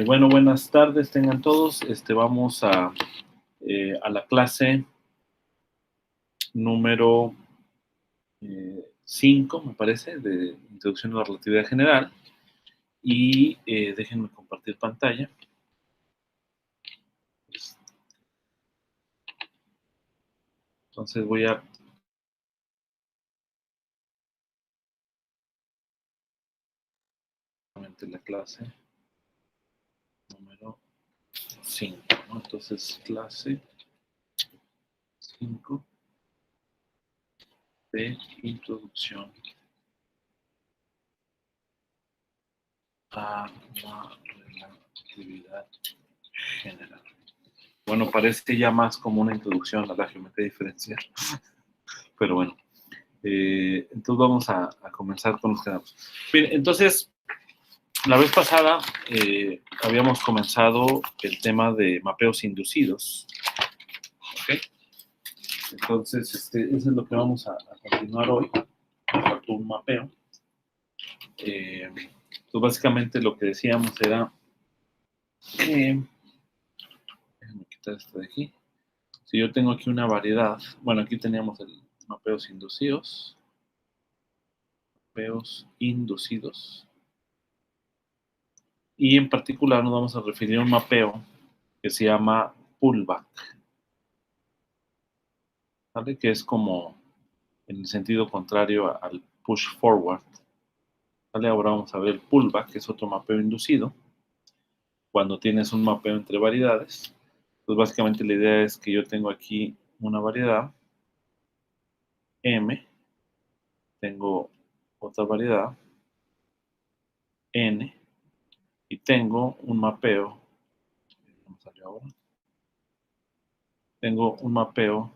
Bueno, buenas tardes tengan todos. Vamos a la clase número 5, me parece, de Introducción a la Relatividad General. Y déjenme compartir pantalla. Entonces voy a... la clase número 5, ¿no? Entonces, clase 5 de Introducción a la Relatividad General. Bueno, parece ya más como una introducción a la geometría diferencial, pero bueno. Entonces vamos a comenzar con los temas. Bien, entonces, la vez pasada habíamos comenzado el tema de mapeos inducidos. ¿Ok? Entonces, eso es lo que vamos a continuar hoy. Faltó un mapeo. Entonces, básicamente lo que decíamos era... déjenme quitar esto de aquí. Si yo tengo aquí una variedad... Bueno, aquí teníamos el mapeos inducidos. Mapeos inducidos. Y en particular nos vamos a referir a un mapeo que se llama pullback, ¿vale? Que es como en el sentido contrario al push forward, ¿vale? Ahora vamos a ver el pullback, que es otro mapeo inducido, cuando tienes un mapeo entre variedades. Pues básicamente la idea es que yo tengo aquí una variedad, M, tengo otra variedad, N, y tengo un mapeo, ¿cómo salió ahora? Tengo un mapeo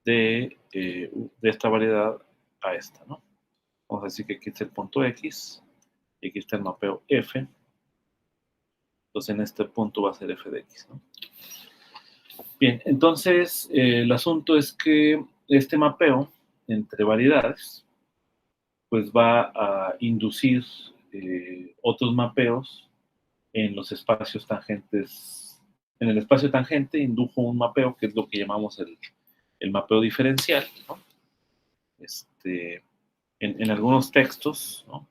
de esta variedad a esta, ¿no? Vamos a decir que aquí está el punto X, y aquí está el mapeo F. Entonces en este punto va a ser F de X, ¿no? Bien, entonces el asunto es que este mapeo entre variedades, pues va a inducir otros mapeos en los espacios tangentes. En el espacio tangente indujo un mapeo que es lo que llamamos el mapeo diferencial, ¿no? En algunos textos, ¿no?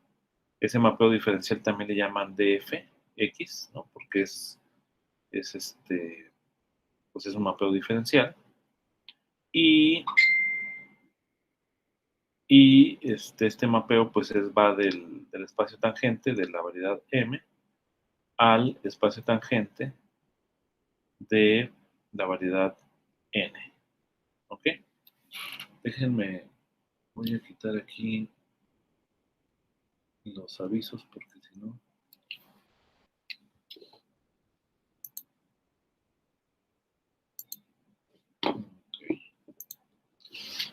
Ese mapeo diferencial también le llaman dfx, ¿no? Porque pues es un mapeo diferencial. Y este mapeo pues va del espacio tangente de la variedad M al espacio tangente de la variedad N. ¿Ok? Déjenme, voy a quitar aquí los avisos porque si no...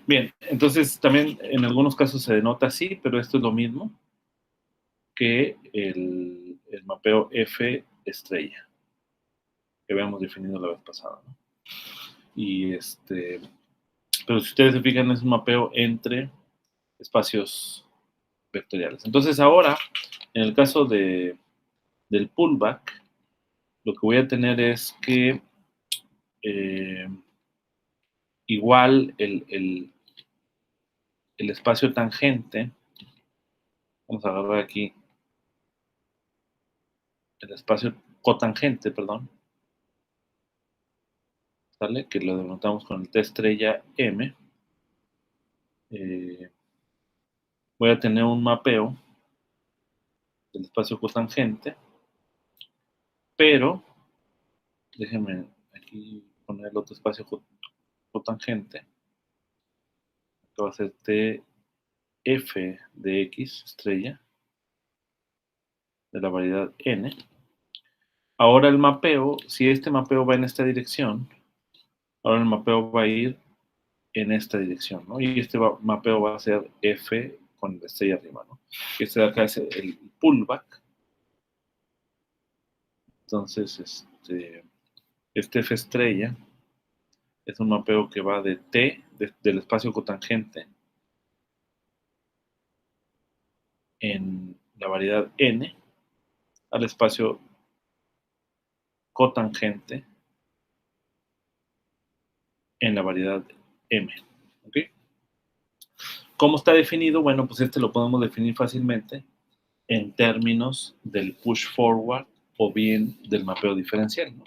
Bien, entonces también en algunos casos se denota así, pero esto es lo mismo que el mapeo F estrella que habíamos definido la vez pasada, ¿no? Y pero si ustedes se fijan es un mapeo entre espacios vectoriales. Entonces ahora, en el caso del pullback, lo que voy a tener es que igual el espacio tangente, vamos a agarrar aquí el espacio cotangente, perdón, ¿sale? Que lo denotamos con el T estrella M. Voy a tener un mapeo del espacio cotangente, pero déjenme aquí poner el otro espacio cotangente, que va a ser F de X estrella de la variedad N. Ahora el mapeo, si este mapeo va en esta dirección, ahora el mapeo va a ir en esta dirección, ¿no? Y este mapeo va a ser F con la estrella arriba, ¿no? Este de acá es el pullback. Entonces, este F estrella es un mapeo que va de T, del espacio cotangente, en la variedad N, al espacio cotangente en la variedad M. ¿Ok? ¿Cómo está definido? Bueno, pues este lo podemos definir fácilmente en términos del push forward o bien del mapeo diferencial, ¿no?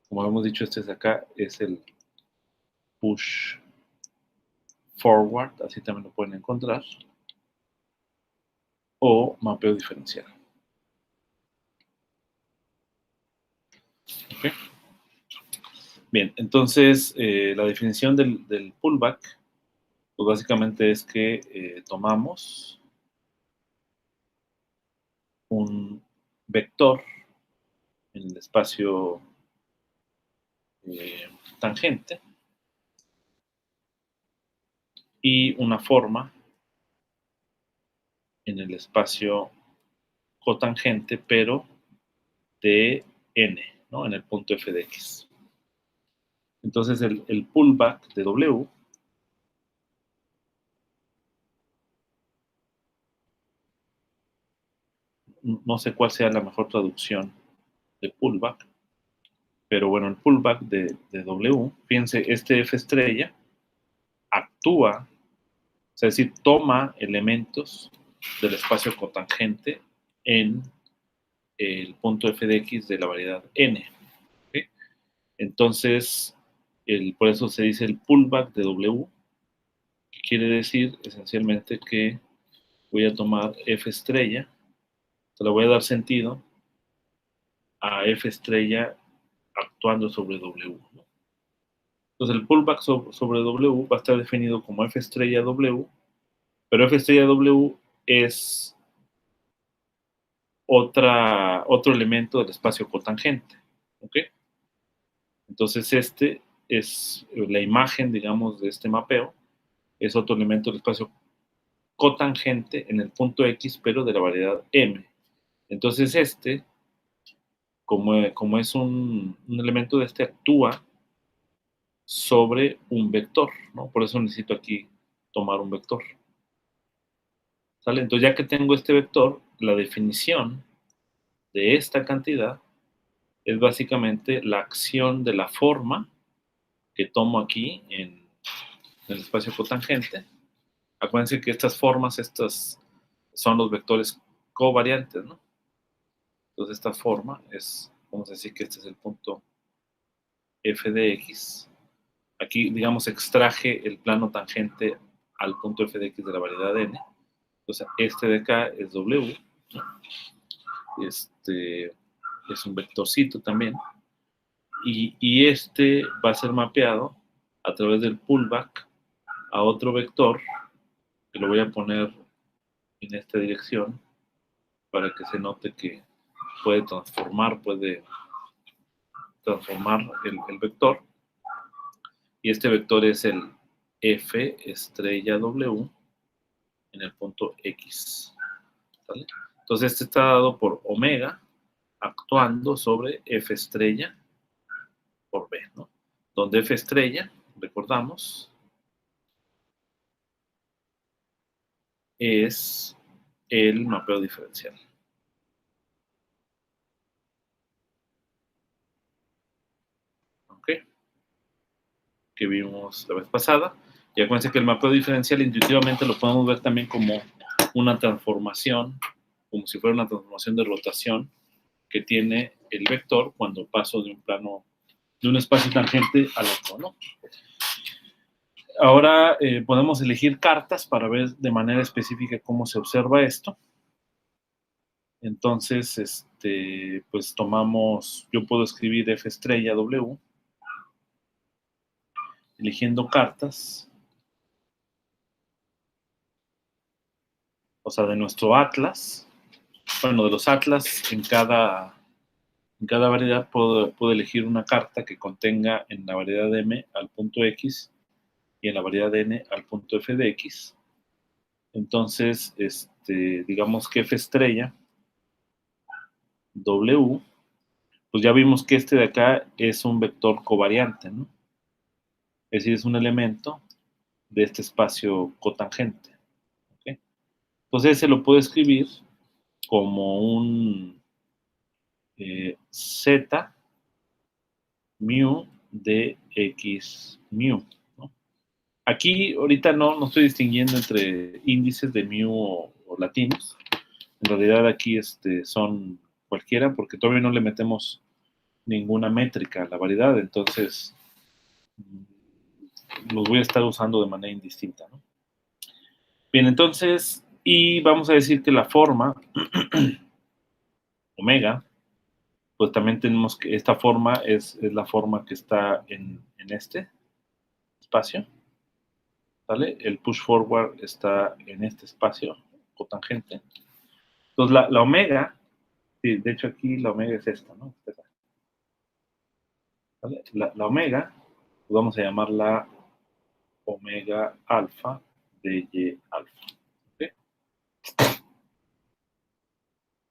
Como hemos dicho, este de acá es el push forward, así también lo pueden encontrar, o mapeo diferencial. ¿Okay? Bien, entonces la definición del pullback, pues básicamente es que tomamos un vector en el espacio tangente y una forma en el espacio cotangente, pero de n, ¿no? En el punto f de x. Entonces el pullback de W no sé cuál sea la mejor traducción de pullback, pero bueno, el pullback de W, fíjense, este F estrella actúa, es decir, toma elementos del espacio cotangente en el punto F de X de la variedad N. ¿Okay? Entonces, por eso se dice el pullback de W, que quiere decir esencialmente que voy a tomar F estrella, se le voy a dar sentido a F estrella actuando sobre W, ¿no? Entonces el pullback sobre W va a estar definido como F estrella W, pero F estrella W es otro elemento del espacio cotangente. ¿Ok? Entonces este es la imagen, digamos, de este mapeo, es otro elemento del espacio cotangente en el punto X, pero de la variedad M. Entonces como es un elemento de este, actúa sobre un vector, ¿no? Por eso necesito aquí tomar un vector. ¿Sale? Entonces, ya que tengo este vector, la definición de esta cantidad es básicamente la acción de la forma que tomo aquí en el espacio cotangente. Acuérdense que estas formas, estas son los vectores covariantes, ¿no? Entonces, esta forma es, vamos a decir que este es el punto f de x. Aquí, digamos, extraje el plano tangente al punto f de x de la variedad n. Entonces, este de acá es w, ¿no? Este es un vectorcito también. Y este va a ser mapeado a través del pullback a otro vector, que lo voy a poner en esta dirección para que se note que puede transformar el vector. Y este vector es el F estrella W en el punto X. ¿Sale? Entonces este está dado por omega actuando sobre F estrella por B, ¿no? Donde F estrella, recordamos, es el mapeo diferencial. ¿Ok? Que vimos la vez pasada. Y acuérdense que el mapeo diferencial intuitivamente lo podemos ver también como una transformación, como si fuera una transformación de rotación que tiene el vector cuando paso de un plano, de un espacio tangente al otro, ¿no? Ahora podemos elegir cartas para ver de manera específica cómo se observa esto. Entonces, pues tomamos, yo puedo escribir F estrella W, eligiendo cartas, o sea, de nuestro atlas. Bueno, de los atlas, en cada variedad puedo elegir una carta que contenga en la variedad M al punto X y en la variedad N al punto F de X. Entonces, digamos que F estrella W, pues ya vimos que este de acá es un vector covariante, ¿no? Es decir, es un elemento de este espacio cotangente. ¿Okay? Entonces se lo puedo escribir como un Z mu de x mu, ¿no? Aquí ahorita no estoy distinguiendo entre índices de mu o latinos. En realidad aquí son cualquiera porque todavía no le metemos ninguna métrica a la variedad, entonces los voy a estar usando de manera indistinta, ¿no? Bien, entonces, y vamos a decir que la forma omega, pues también tenemos que esta forma es la forma que está en este espacio, ¿vale? El push forward está en este espacio cotangente. Entonces, la omega, sí, de hecho aquí la omega es esta, ¿no? ¿Vale? La omega, pues vamos a llamarla omega alfa de y alfa. ¿Okay?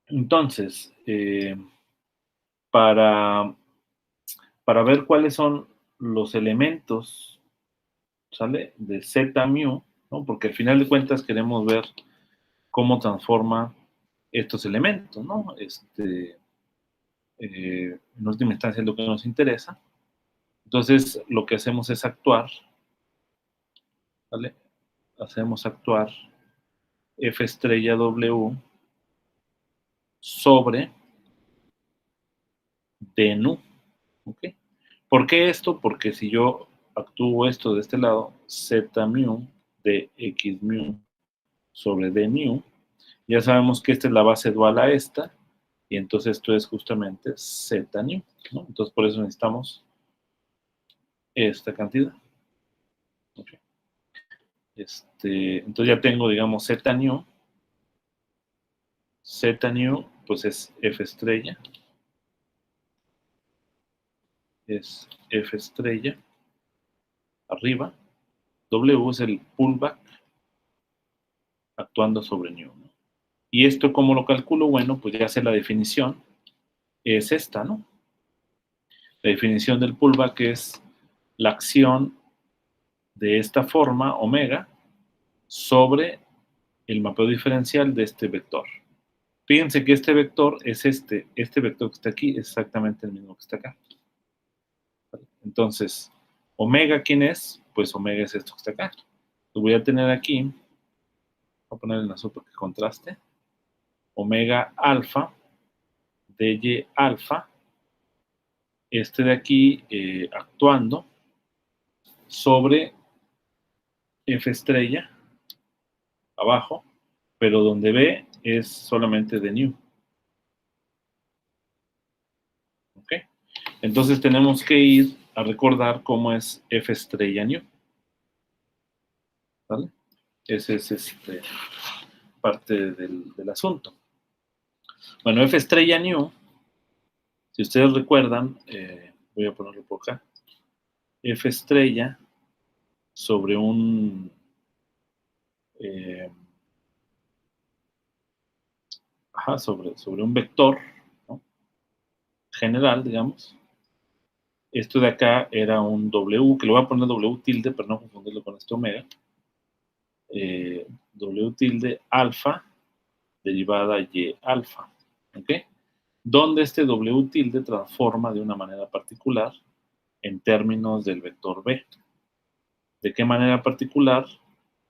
Entonces, para ver cuáles son los elementos, ¿sale? De Z mu, ¿no? Porque al final de cuentas queremos ver cómo transforma estos elementos, ¿no? En última instancia es lo que nos interesa. Entonces, lo que hacemos es actuar, ¿vale? Hacemos actuar F estrella W sobre D nu, ¿ok? ¿Por qué esto? Porque si yo actúo esto de este lado, Z mu de X mu sobre D mu, ya sabemos que esta es la base dual a esta, y entonces esto es justamente Z nu, ¿no? Entonces por eso necesitamos esta cantidad. Okay. Entonces ya tengo, digamos, Z nu, pues es F estrella, arriba, W es el pullback actuando sobre nu, ¿no? Y esto, ¿cómo lo calculo? Bueno, pues ya sé la definición, es esta, ¿no? La definición del pullback es la acción de esta forma, omega, sobre el mapeo diferencial de este vector. Fíjense que este vector es este vector que está aquí es exactamente el mismo que está acá. Entonces, omega, ¿quién es? Pues omega es esto que está acá. Lo voy a tener aquí, voy a poner en azul porque contraste, omega alfa de y alfa, de aquí actuando sobre F estrella, abajo, pero donde B es solamente de nu. ¿Ok? Entonces tenemos que ir a recordar cómo es F estrella nu. ¿Vale? Ese es parte del asunto. Bueno, F estrella nu, si ustedes recuerdan, voy a ponerlo por acá, F estrella sobre un sobre un vector, ¿no? General, digamos. Esto de acá era un W, que lo voy a poner W tilde, pero no confundirlo con este omega. W tilde alfa derivada y alfa. ¿Ok? Donde este W tilde transforma de una manera particular en términos del vector B. ¿De qué manera particular?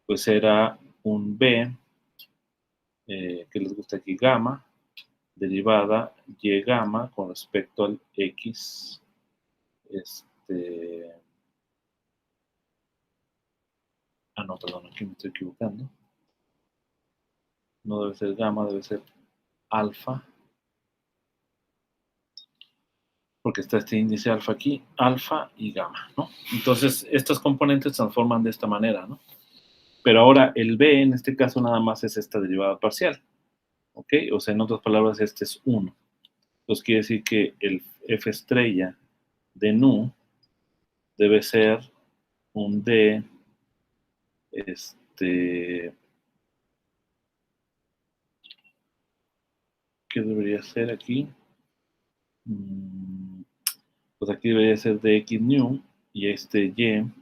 Pues era un B, que les gusta aquí, gamma, derivada y gamma con respecto al X, no, perdón, aquí me estoy equivocando. No debe ser gamma, debe ser alfa, porque está este índice alfa aquí, alfa y gamma, ¿no? Entonces, estos componentes se transforman de esta manera, ¿no? Pero ahora el B, en este caso, nada más es esta derivada parcial, ¿ok? O sea, en otras palabras, este es 1. Entonces, quiere decir que el F estrella de nu debe ser un D, ¿qué debería ser aquí? Pues aquí debería ser dx nu, y y,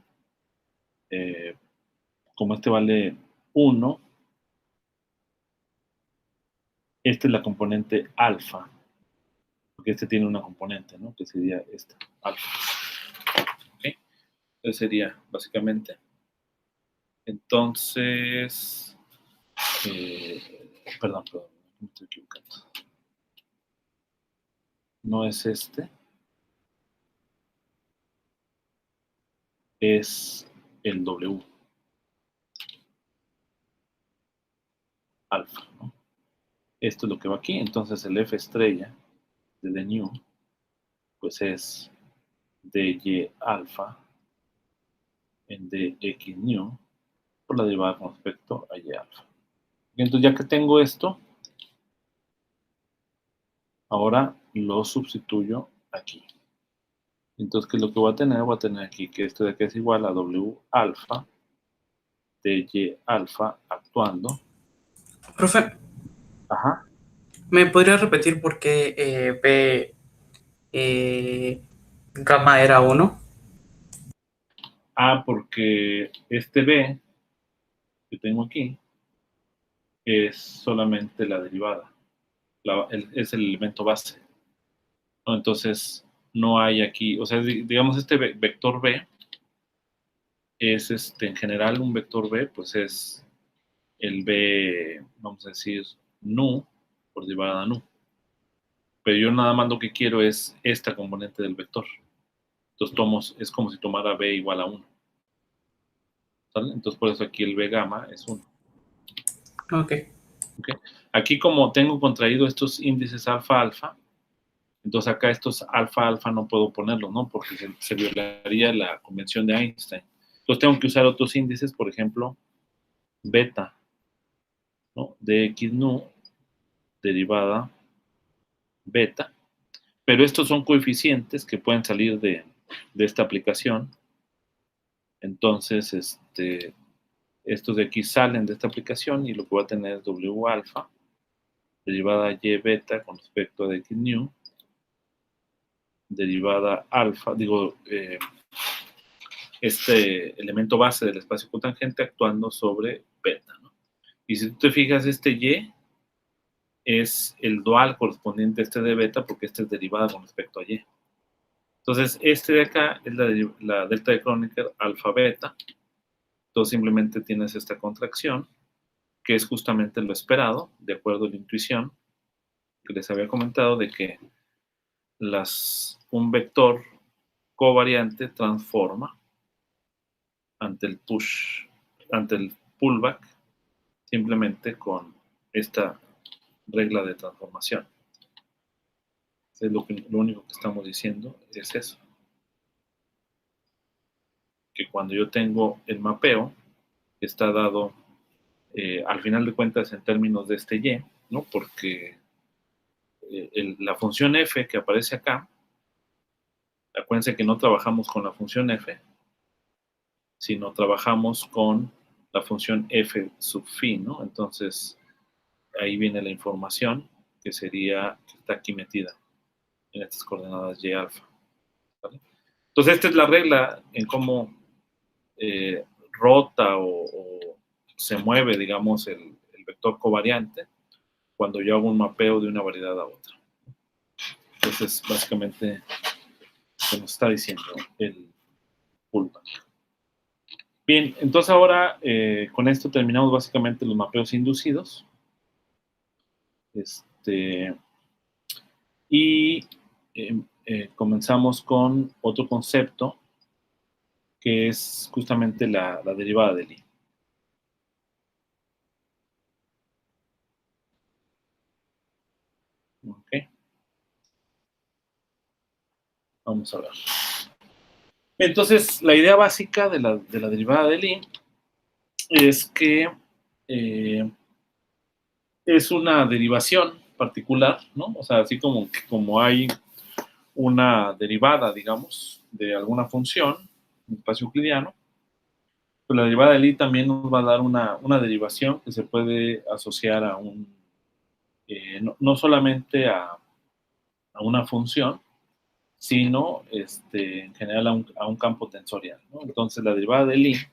como este vale 1, esta es la componente alfa, porque este tiene una componente, ¿no? Que sería esta, alfa. ¿Ok? Entonces sería básicamente. Entonces, perdón, me estoy equivocando. No es este. Es el W. Alfa, ¿no? Esto es lo que va aquí. Entonces el F estrella de the new, pues es dy alfa en dx new por la derivada con respecto a y alfa. Entonces ya que tengo esto, ahora lo sustituyo aquí. Entonces, ¿qué es lo que voy a tener? Voy a tener aquí que esto de aquí es igual a W alfa de Y alfa actuando. Profe, Ajá. ¿me podría repetir por qué B gamma era 1? Porque este B que tengo aquí es solamente la derivada. Es el elemento base, ¿no? Entonces, no hay aquí, o sea, digamos, este vector B es, en general, un vector B, pues es el B, vamos a decir, nu por derivada nu. Pero yo nada más lo que quiero es esta componente del vector. Entonces, es como si tomara B igual a 1. ¿Sale? Entonces, por eso aquí el B gamma es 1. Ok. ¿Okay? Aquí, como tengo contraído estos índices alfa alfa, entonces acá estos alfa alfa no puedo ponerlos, ¿no? Porque se violaría la convención de Einstein. Entonces tengo que usar otros índices, por ejemplo, beta, ¿no? De x nu derivada beta. Pero estos son coeficientes que pueden salir de esta aplicación. Entonces, estos de aquí salen de esta aplicación y lo que voy a tener es W alfa derivada y beta con respecto a x nu derivada alfa, este elemento base del espacio cotangente actuando sobre beta, ¿no? Y si tú te fijas, este y es el dual correspondiente a este de beta porque este es derivada con respecto a y. Entonces, este de acá es la delta de Kronecker alfa beta. Entonces, simplemente tienes esta contracción, que es justamente lo esperado, de acuerdo a la intuición que les había comentado, de que un vector covariante transforma ante el pullback, simplemente con esta regla de transformación. Es lo único que estamos diciendo es eso. Que cuando yo tengo el mapeo, que está dado al final de cuentas en términos de este y, ¿no? Porque la función f que aparece acá, acuérdense que no trabajamos con la función f, sino trabajamos con la función f sub phi, ¿no? Entonces, ahí viene la información que está aquí metida en estas coordenadas y alfa. ¿Vale? Entonces, esta es la regla en cómo rota o se mueve, digamos, el vector covariante cuando yo hago un mapeo de una variedad a otra. Entonces, básicamente, se nos está diciendo el pullback. Bien, entonces ahora con esto terminamos básicamente los mapeos inducidos. Y comenzamos con otro concepto que es justamente la derivada de Lie. ¿Ok? Vamos a ver. Entonces, la idea básica de la derivada de Lie es que es una derivación particular, ¿no? O sea, así como hay una derivada, digamos, de alguna función, un espacio euclidiano, pues la derivada de Lie también nos va a dar una derivación que se puede asociar a no solamente a una función, sino en general a un campo tensorial, ¿no? Entonces la derivada de Lie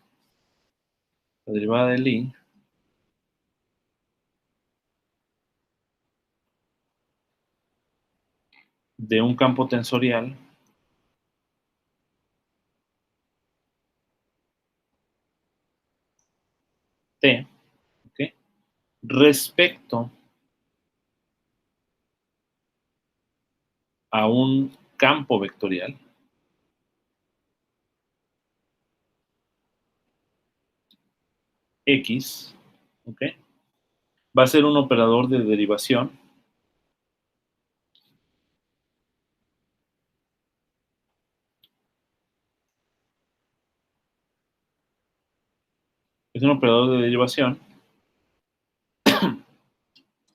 de un campo tensorial T, ¿ok?, respecto a un campo vectorial X, ¿ok?, va a ser un operador de derivación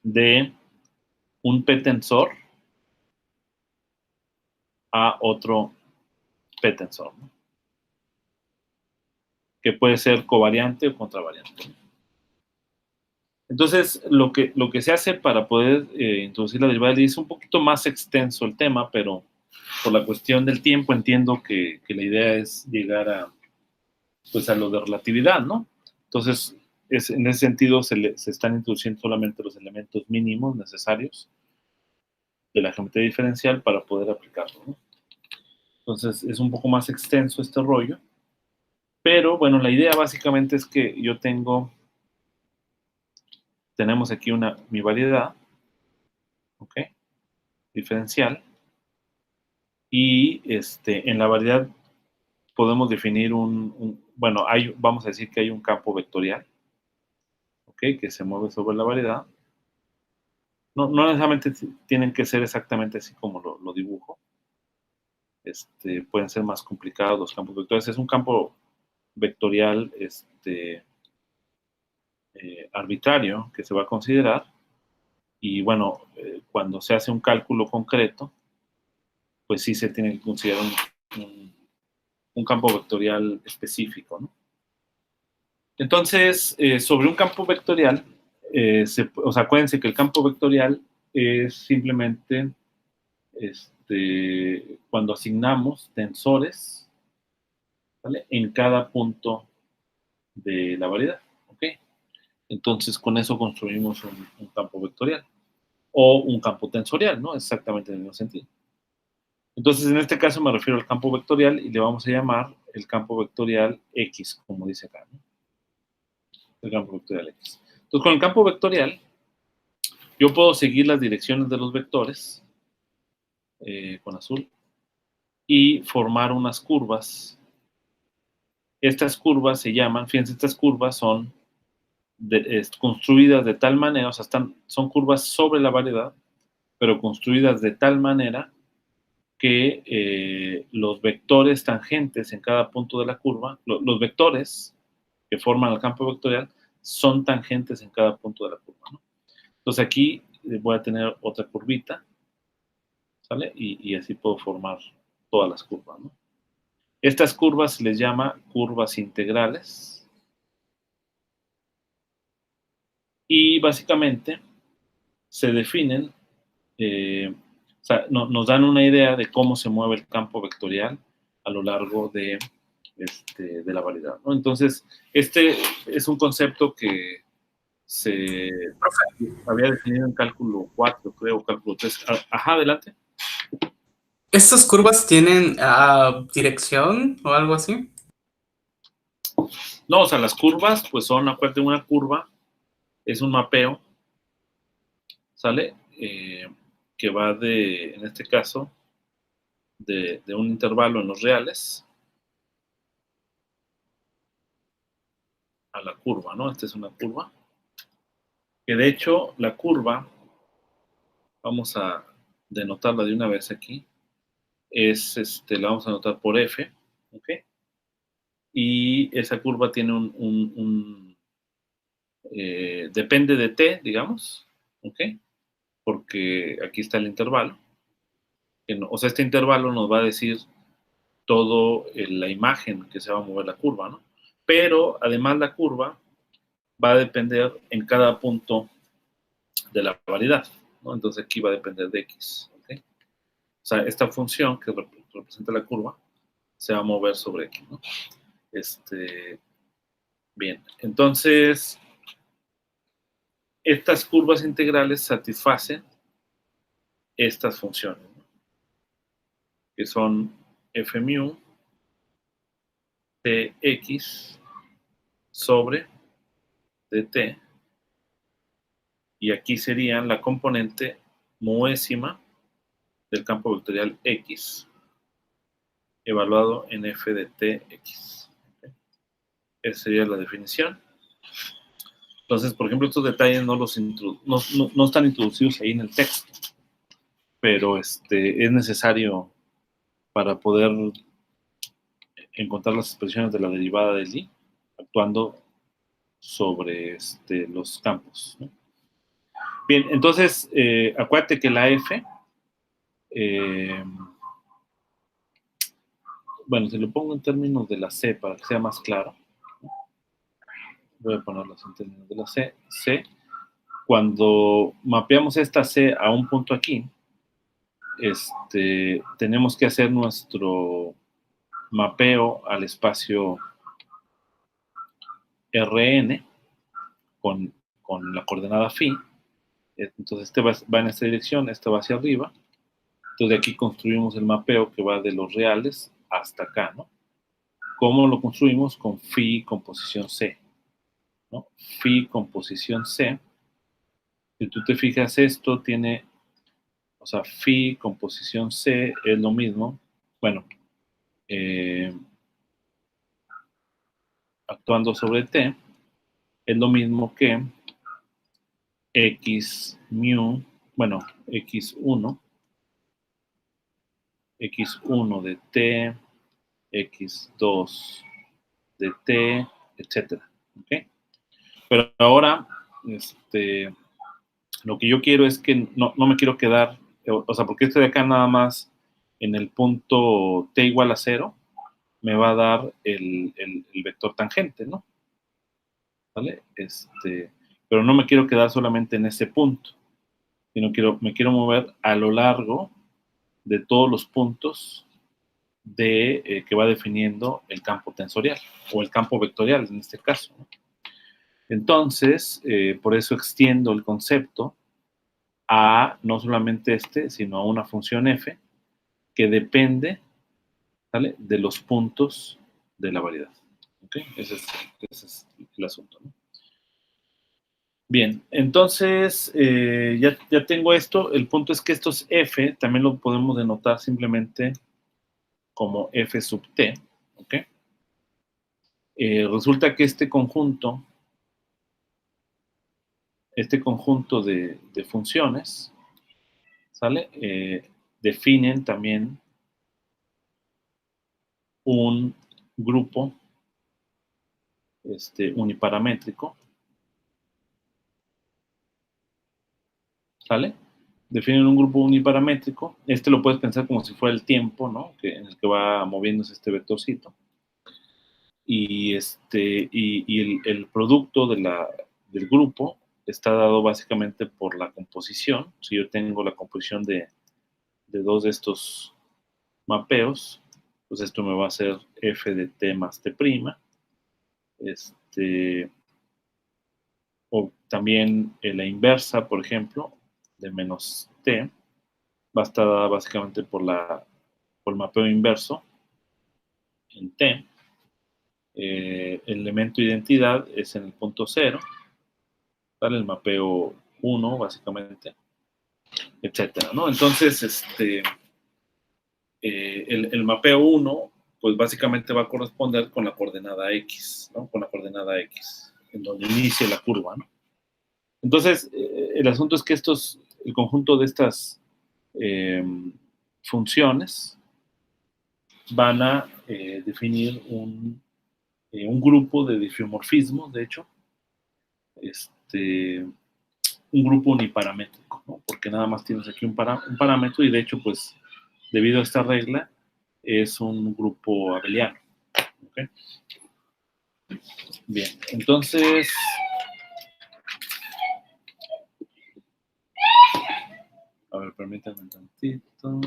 de un p-tensor a otro p-tensor, ¿no?, que puede ser covariante o contravariante. Entonces, lo que se hace para poder introducir la derivada de Lie es un poquito más extenso el tema, pero por la cuestión del tiempo entiendo que la idea es llegar a, pues, a lo de relatividad, ¿no? Entonces, en ese sentido se están introduciendo solamente los elementos mínimos necesarios de la geometría diferencial para poder aplicarlo, ¿no? Entonces, es un poco más extenso este rollo, pero bueno, la idea básicamente es que yo tenemos aquí mi variedad, ¿ok?, diferencial, y en la variedad podemos definir bueno, vamos a decir que hay un campo vectorial, ¿ok?, que se mueve sobre la variedad. No necesariamente tienen que ser exactamente así como lo dibujo. Pueden ser más complicados los campos vectoriales. Es un campo vectorial arbitrario que se va a considerar. Y bueno, cuando se hace un cálculo concreto, pues sí se tiene que considerar un campo vectorial específico, ¿no? Entonces, sobre un campo vectorial, o sea, acuérdense que el campo vectorial es simplemente cuando asignamos tensores, ¿vale?, en cada punto de la variedad, ¿ok? Entonces, con eso construimos un campo vectorial o un campo tensorial, ¿no? Exactamente en el mismo sentido. Entonces, en este caso me refiero al campo vectorial y le vamos a llamar el campo vectorial X, como dice acá, ¿no? El campo vectorial X. Entonces, con el campo vectorial, yo puedo seguir las direcciones de los vectores con azul y formar unas curvas. Estas curvas se llaman, fíjense, estas curvas son construidas de tal manera, o sea, son curvas sobre la variedad, pero construidas de tal manera que los vectores tangentes en cada punto de la curva, los vectores que forman el campo vectorial, son tangentes en cada punto de la curva, ¿no? Entonces aquí voy a tener otra curvita, ¿sale? Y así puedo formar todas las curvas, ¿no? Estas curvas se les llama curvas integrales y básicamente se definen, o sea, nos dan una idea de cómo se mueve el campo vectorial a lo largo de la variedad, ¿no? Entonces, este es un concepto que se había definido en cálculo 4, creo, cálculo 3. Ajá, adelante. ¿Estas curvas tienen dirección o algo así? No, o sea, las curvas, pues son, aparte de una curva, es un mapeo, ¿sale? Que va en este caso, de un intervalo en los reales a la curva, ¿no? Esta es una curva. Que de hecho, la curva, vamos a denotarla de una vez aquí, la vamos a anotar por F, ¿ok? Y esa curva tiene depende de T, digamos, ¿ok? Porque aquí está el intervalo. O sea, este intervalo nos va a decir todo la imagen que se va a mover la curva, ¿no? Pero además la curva va a depender en cada punto de la variedad, ¿no? Entonces aquí va a depender de X, ¿ok? O sea, esta función que representa la curva se va a mover sobre X, ¿no? Bien, entonces estas curvas integrales satisfacen estas funciones, ¿no? que son F mu Tx sobre dt, y aquí serían la componente muésima del campo vectorial X evaluado en f de Tx. Esa sería la definición. Entonces, por ejemplo, estos detalles no están introducidos ahí en el texto, pero es necesario para poder encontrar las expresiones de la derivada de Lie actuando sobre los campos, ¿no? Bien, entonces, acuérdate que la F, bueno, si lo pongo en términos de la C para que sea más claro, voy a ponerlas en términos de la C, cuando mapeamos esta C a un punto aquí, tenemos que hacer nuestro mapeo al espacio Rn con la coordenada phi. Entonces va en esta dirección, este va hacia arriba. Entonces de aquí construimos el mapeo que va de los reales hasta acá, ¿no? ¿Cómo lo construimos? Con phi con posición C, ¿no? Phi con posición C. Si tú te fijas, esto tiene, o sea, phi con posición C es lo mismo. Bueno, actuando sobre T, es lo mismo que X mu, bueno, X1 de T, X2 de T, etcétera. ¿Okay? Pero ahora, lo que yo quiero es que no me quiero quedar, o sea, porque de acá nada más en el punto T igual a 0 me va a dar el vector tangente, ¿no? ¿Vale? Pero no me quiero quedar solamente en ese punto, sino me quiero mover a lo largo de todos los puntos que va definiendo el campo tensorial, o el campo vectorial en este caso, ¿no? Entonces, por eso extiendo el concepto a no solamente sino a una función f que depende, ¿vale?, de los puntos de la variedad. ¿Okay? Ese es el asunto, ¿no? Bien, entonces ya tengo esto. El punto es que estos f también lo podemos denotar simplemente como f sub t. ¿Ok? Resulta que este conjunto de funciones, ¿sale? Definen también un grupo uniparamétrico, ¿sale? Definen un grupo uniparamétrico. Lo puedes pensar como si fuera el tiempo, ¿no? En el que va moviéndose este vectorcito. Y, el producto del grupo está dado básicamente por la composición. Si yo tengo la composición de dos de estos mapeos, pues esto me va a ser f de t más t'. O también la inversa, por ejemplo, de menos t, va a estar dada básicamente por el mapeo inverso en t. El elemento de identidad es en el punto 0, ¿vale? El mapeo 1, básicamente, etcétera, ¿no? Entonces, el mapeo 1, pues básicamente va a corresponder con la coordenada x, ¿no? Con la coordenada x, en donde inicia la curva, ¿no? Entonces, el asunto es que el conjunto de estas funciones van a definir un grupo de diffeomorfismo, de hecho, un grupo uniparamétrico, ¿no? Porque nada más tienes aquí un parámetro y de hecho, pues, debido a esta regla, es un grupo abeliano. ¿Okay? Bien, entonces, a ver, permítanme un tantito.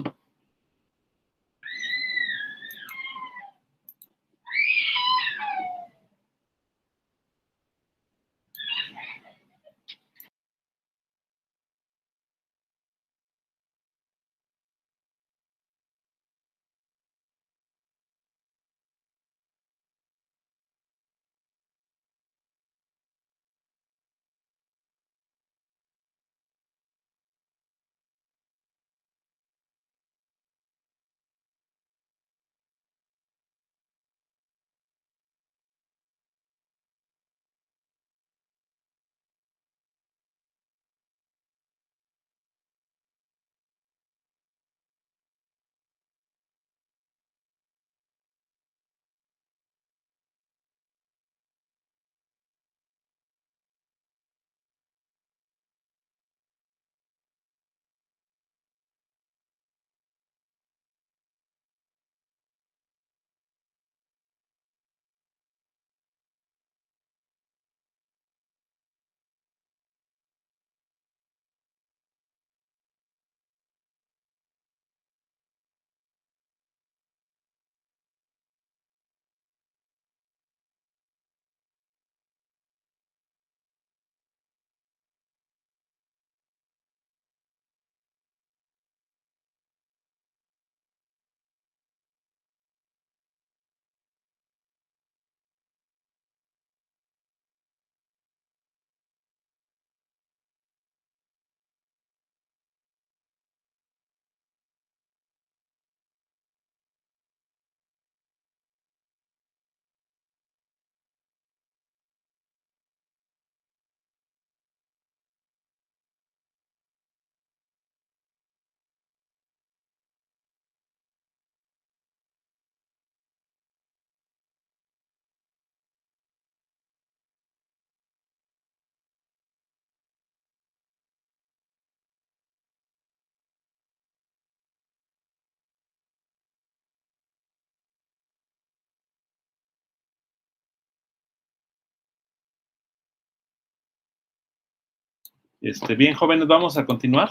Bien, jóvenes, vamos a continuar.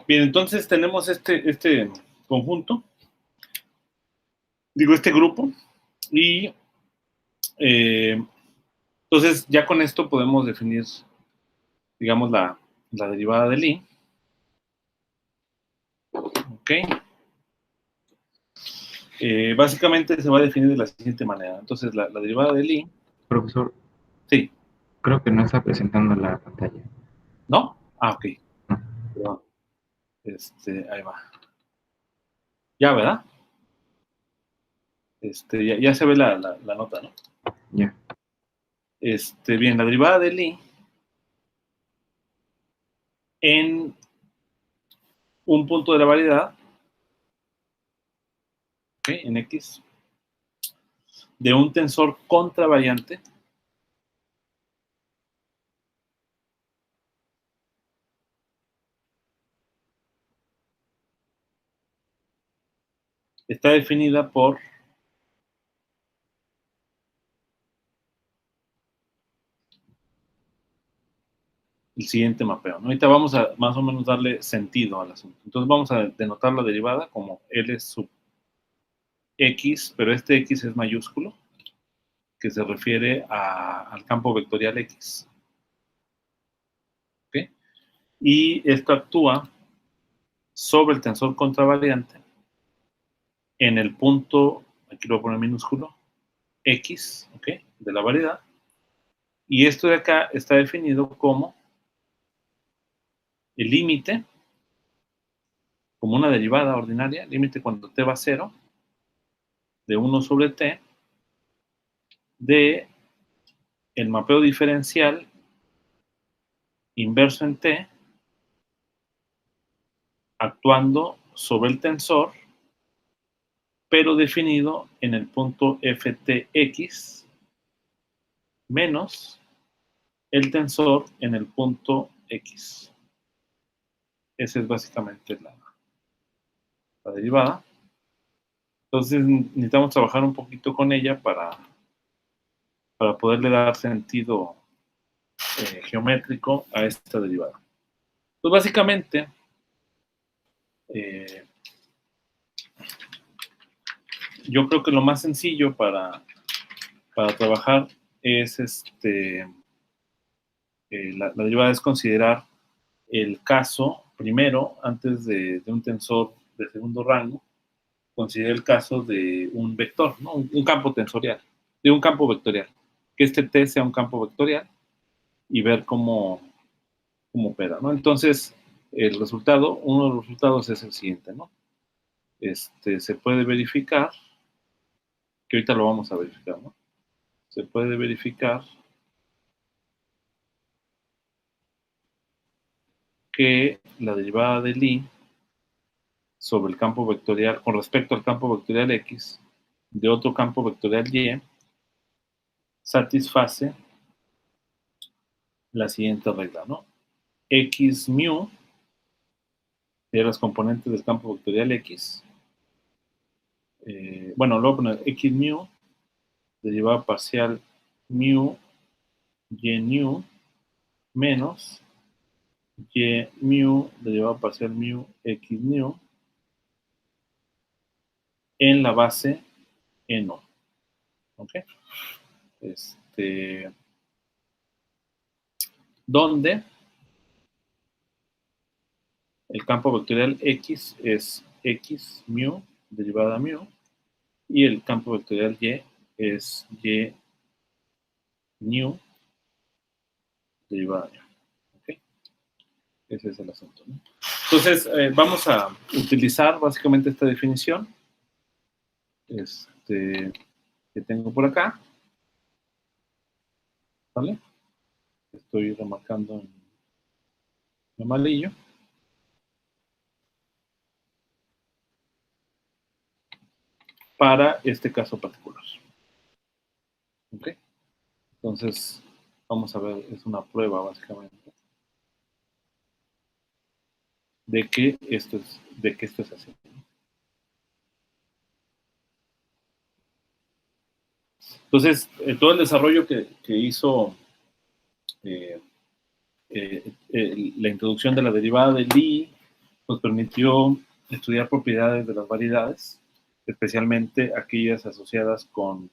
Bien, entonces tenemos este conjunto, digo, este grupo, y entonces ya con esto podemos definir, digamos, la derivada del I. ¿Ok? Básicamente se va a definir de la siguiente manera. Entonces, la derivada del I. Profesor, Sí. creo que no está presentando la pantalla. ¿No? Ah, ok. No. Perdón. Ahí va. Ya, ¿verdad? Ya se ve la nota, ¿no? Ya. Bien, la derivada del I en un punto de la variedad, ¿ok? En X, de un tensor contravariante está definida por el siguiente mapeo, ¿no? Ahorita vamos a más o menos darle sentido al asunto. Entonces vamos a denotar la derivada como L sub X, pero este X es mayúsculo, que se refiere al campo vectorial X. ¿Ok? Y esto actúa sobre el tensor contravariante en el punto, aquí lo voy a poner minúsculo, X, ¿ok? De la variedad. Y esto de acá está definido como el límite, como una derivada ordinaria, límite cuando t va a 0, de 1 sobre t, de el mapeo diferencial inverso en t, actuando sobre el tensor, pero definido en el punto ftx menos el tensor en el punto x. Esa es básicamente la derivada. Entonces necesitamos trabajar un poquito con ella para poderle dar sentido geométrico a esta derivada. Pues básicamente, yo creo que lo más sencillo para trabajar es la derivada es considerar el caso primero, antes de un tensor de segundo rango, considera el caso de un vector, ¿no? Un campo tensorial, de un campo vectorial. Que este T sea un campo vectorial y ver cómo opera, ¿no? Entonces, el resultado, uno de los resultados es el siguiente, ¿no? Se puede verificar, que ahorita lo vamos a verificar, ¿no? Se puede verificar que la derivada del I sobre el campo vectorial, con respecto al campo vectorial X, de otro campo vectorial Y, satisface la siguiente regla, ¿no? X mu de las componentes del campo vectorial X. Bueno, lo voy a poner X mu, derivada parcial mu, Y mu, menos Y mu, derivada parcial mu, X mu, en la base eno. ¿Ok? Donde el campo vectorial X es X mu, derivada mu, y el campo vectorial Y es Y nu, derivada mu. ¿Ok? Ese es el asunto, ¿no? Entonces, vamos a utilizar básicamente esta definición que tengo por acá. ¿Vale? Estoy remarcando en amarillo. Para este caso particular. ¿Ok? Entonces, vamos a ver, es una prueba básicamente de que esto es así. Entonces, todo el desarrollo que hizo la introducción de la derivada del I nos permitió estudiar propiedades de las variedades, especialmente aquellas asociadas con,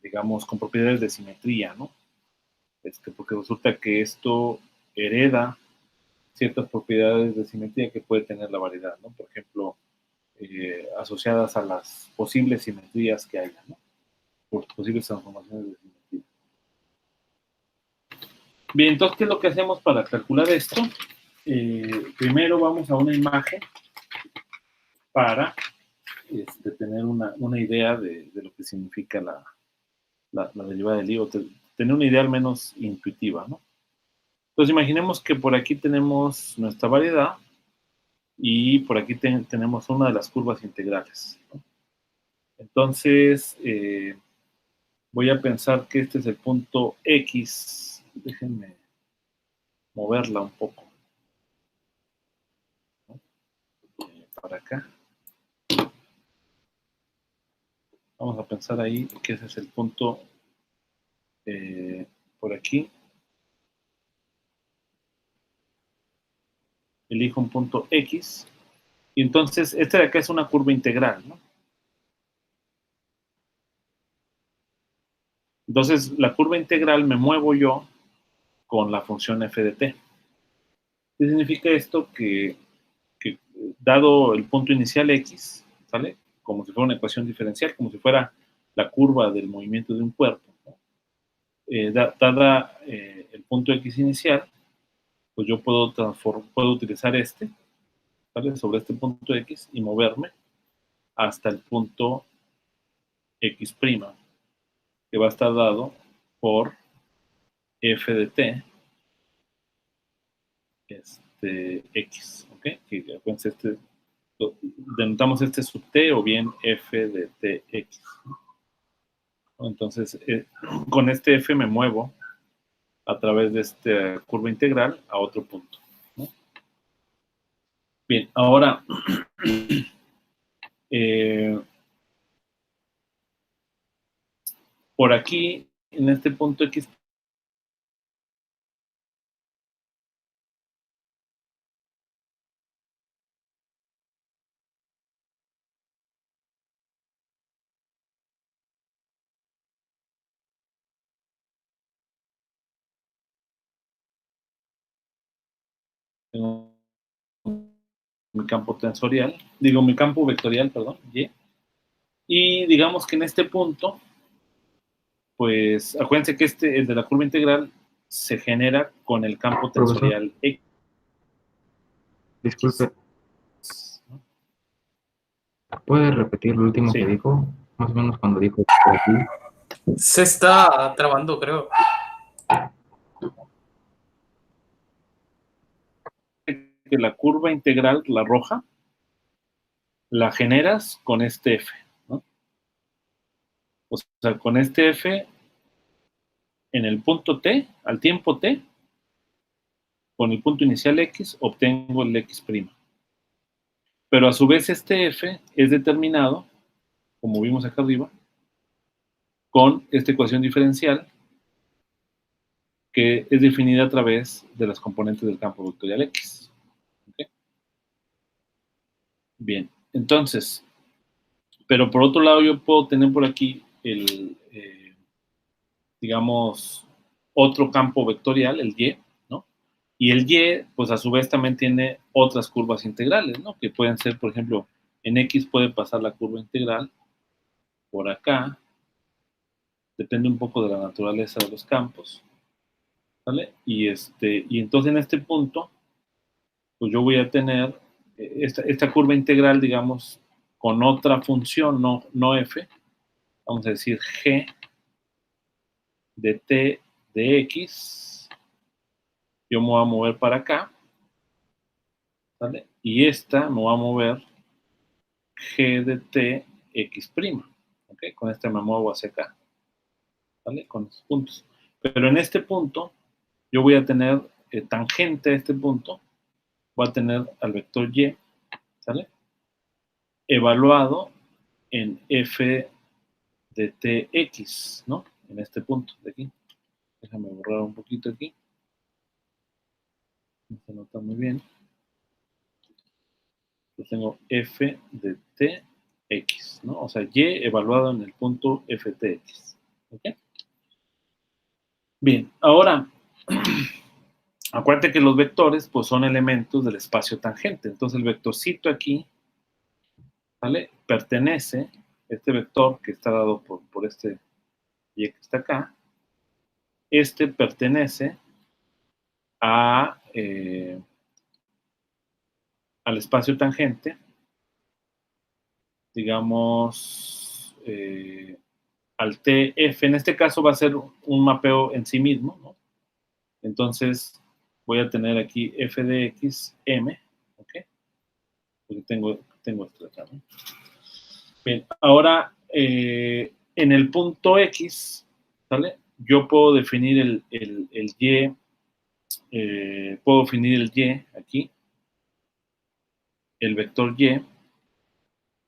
digamos, con propiedades de simetría, ¿no? Porque resulta que esto hereda ciertas propiedades de simetría que puede tener la variedad, ¿no? Por ejemplo, asociadas a las posibles simetrías que haya, ¿no? Por posibles transformaciones de simetría. Bien, entonces, ¿qué es lo que hacemos para calcular esto? Primero vamos a una imagen para tener una idea de lo que significa la derivada del I, o tener una idea al menos intuitiva, ¿no? Entonces, imaginemos que por aquí tenemos nuestra variedad y por aquí tenemos una de las curvas integrales, ¿no? Entonces, voy a pensar que este es el punto X. Déjenme moverla un poco, ¿no? Para acá. Vamos a pensar ahí que ese es el punto por aquí. Elijo un punto X. Y entonces, este de acá es una curva integral, ¿no? Entonces, la curva integral me muevo yo con la función f de t. ¿Qué significa esto? Que dado el punto inicial X, ¿sale? Como si fuera una ecuación diferencial, como si fuera la curva del movimiento de un cuerpo, ¿no? Dada el punto X inicial, pues yo puedo utilizar ¿vale? Sobre este punto X y moverme hasta el punto X', que va a estar dado por f de t X, ¿ok? Que acuérdense, denotamos este sub t o bien f de t X, ¿no? Entonces, con este f me muevo a través de esta curva integral a otro punto, ¿no? Bien, ahora, por aquí, en este punto X, tengo mi campo tensorial, mi campo vectorial, perdón, Y. Y digamos que en este punto, pues acuérdense que el de la curva integral se genera con el campo tensorial X. Disculpe, ¿puede repetir lo último que dijo? Más o menos cuando dijo por aquí. Se está trabando, creo. Que la curva integral, la roja, la generas con este f, ¿no? O sea, con este f en el punto t, al tiempo t, con el punto inicial x, obtengo el x'. Pero a su vez este f es determinado, como vimos acá arriba, con esta ecuación diferencial que es definida a través de las componentes del campo vectorial X. ¿Okay? Bien, entonces, pero por otro lado yo puedo tener por aquí digamos, otro campo vectorial, el Y, ¿no? Y el Y, pues a su vez también tiene otras curvas integrales, ¿no? Que pueden ser, por ejemplo, en X puede pasar la curva integral por acá, depende un poco de la naturaleza de los campos, ¿vale? Y entonces en este punto, pues yo voy a tener esta curva integral, digamos, con otra función, no f, vamos a decir g de t de x, yo me voy a mover para acá, ¿vale? Y esta me va a mover g de t x', ¿ok? Con esta me muevo hacia acá, ¿vale? Con los puntos. Pero en este punto, yo voy a tener tangente a este punto, voy a tener al vector y, ¿sale? Evaluado en f de tx, ¿no? En este punto de aquí. Déjame borrar un poquito aquí. No se nota muy bien. Yo tengo f de t, x, ¿no? O sea, y evaluado en el punto ftx. ¿Ok? Bien, ahora, acuérdate que los vectores, pues, son elementos del espacio tangente. Entonces, el vectorcito aquí, ¿vale? Pertenece, este vector que está dado por este y que está acá, este pertenece a, al espacio tangente, digamos, al TF. En este caso va a ser un mapeo en sí mismo, ¿no? Entonces, voy a tener aquí f de x, m, ¿ok? Porque tengo esto de acá, ¿no? Bien, ahora, en el punto x, ¿vale? Yo puedo definir el y, puedo definir el y aquí, el vector y,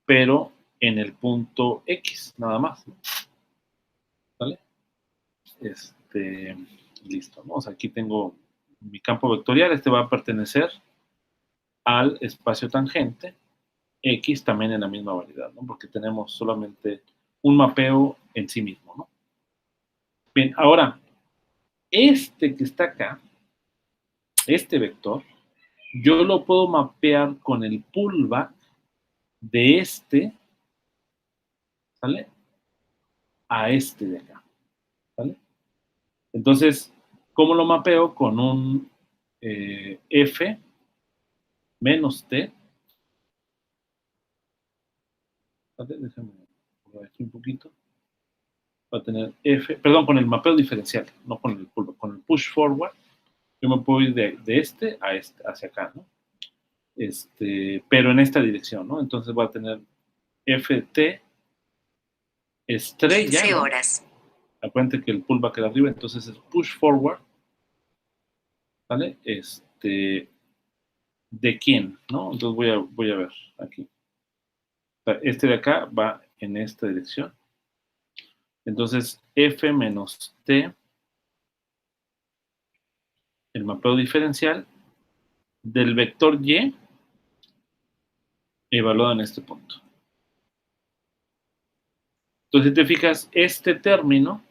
pero en el punto x, nada más, ¿no? ¿Vale? Listo, ¿no? O sea, aquí tengo mi campo vectorial, este va a pertenecer al espacio tangente, x también en la misma variedad, ¿no? Porque tenemos solamente un mapeo en sí mismo, ¿no? Bien, ahora, este que está acá, este vector, yo lo puedo mapear con el pullback de este, ¿vale? A este de acá, ¿vale? Entonces, ¿cómo lo mapeo? Con un f menos t, ¿vale? Déjame ver aquí un poquito. Va a tener f, perdón, con el mapeo diferencial, no con el pullback, con el push forward. Yo me puedo ir de este a este, hacia acá, ¿no? Pero en esta dirección, ¿no? Entonces va a tener ft estrella, 15 ¿no? horas. Acuérdense que el pullback queda arriba, entonces es push forward, ¿vale? ¿De quién? ¿No? Entonces voy a ver aquí. O sea, este de acá va en esta dirección. Entonces, f menos t, el mapeo diferencial del vector y evaluado en este punto. Entonces, si te fijas, este término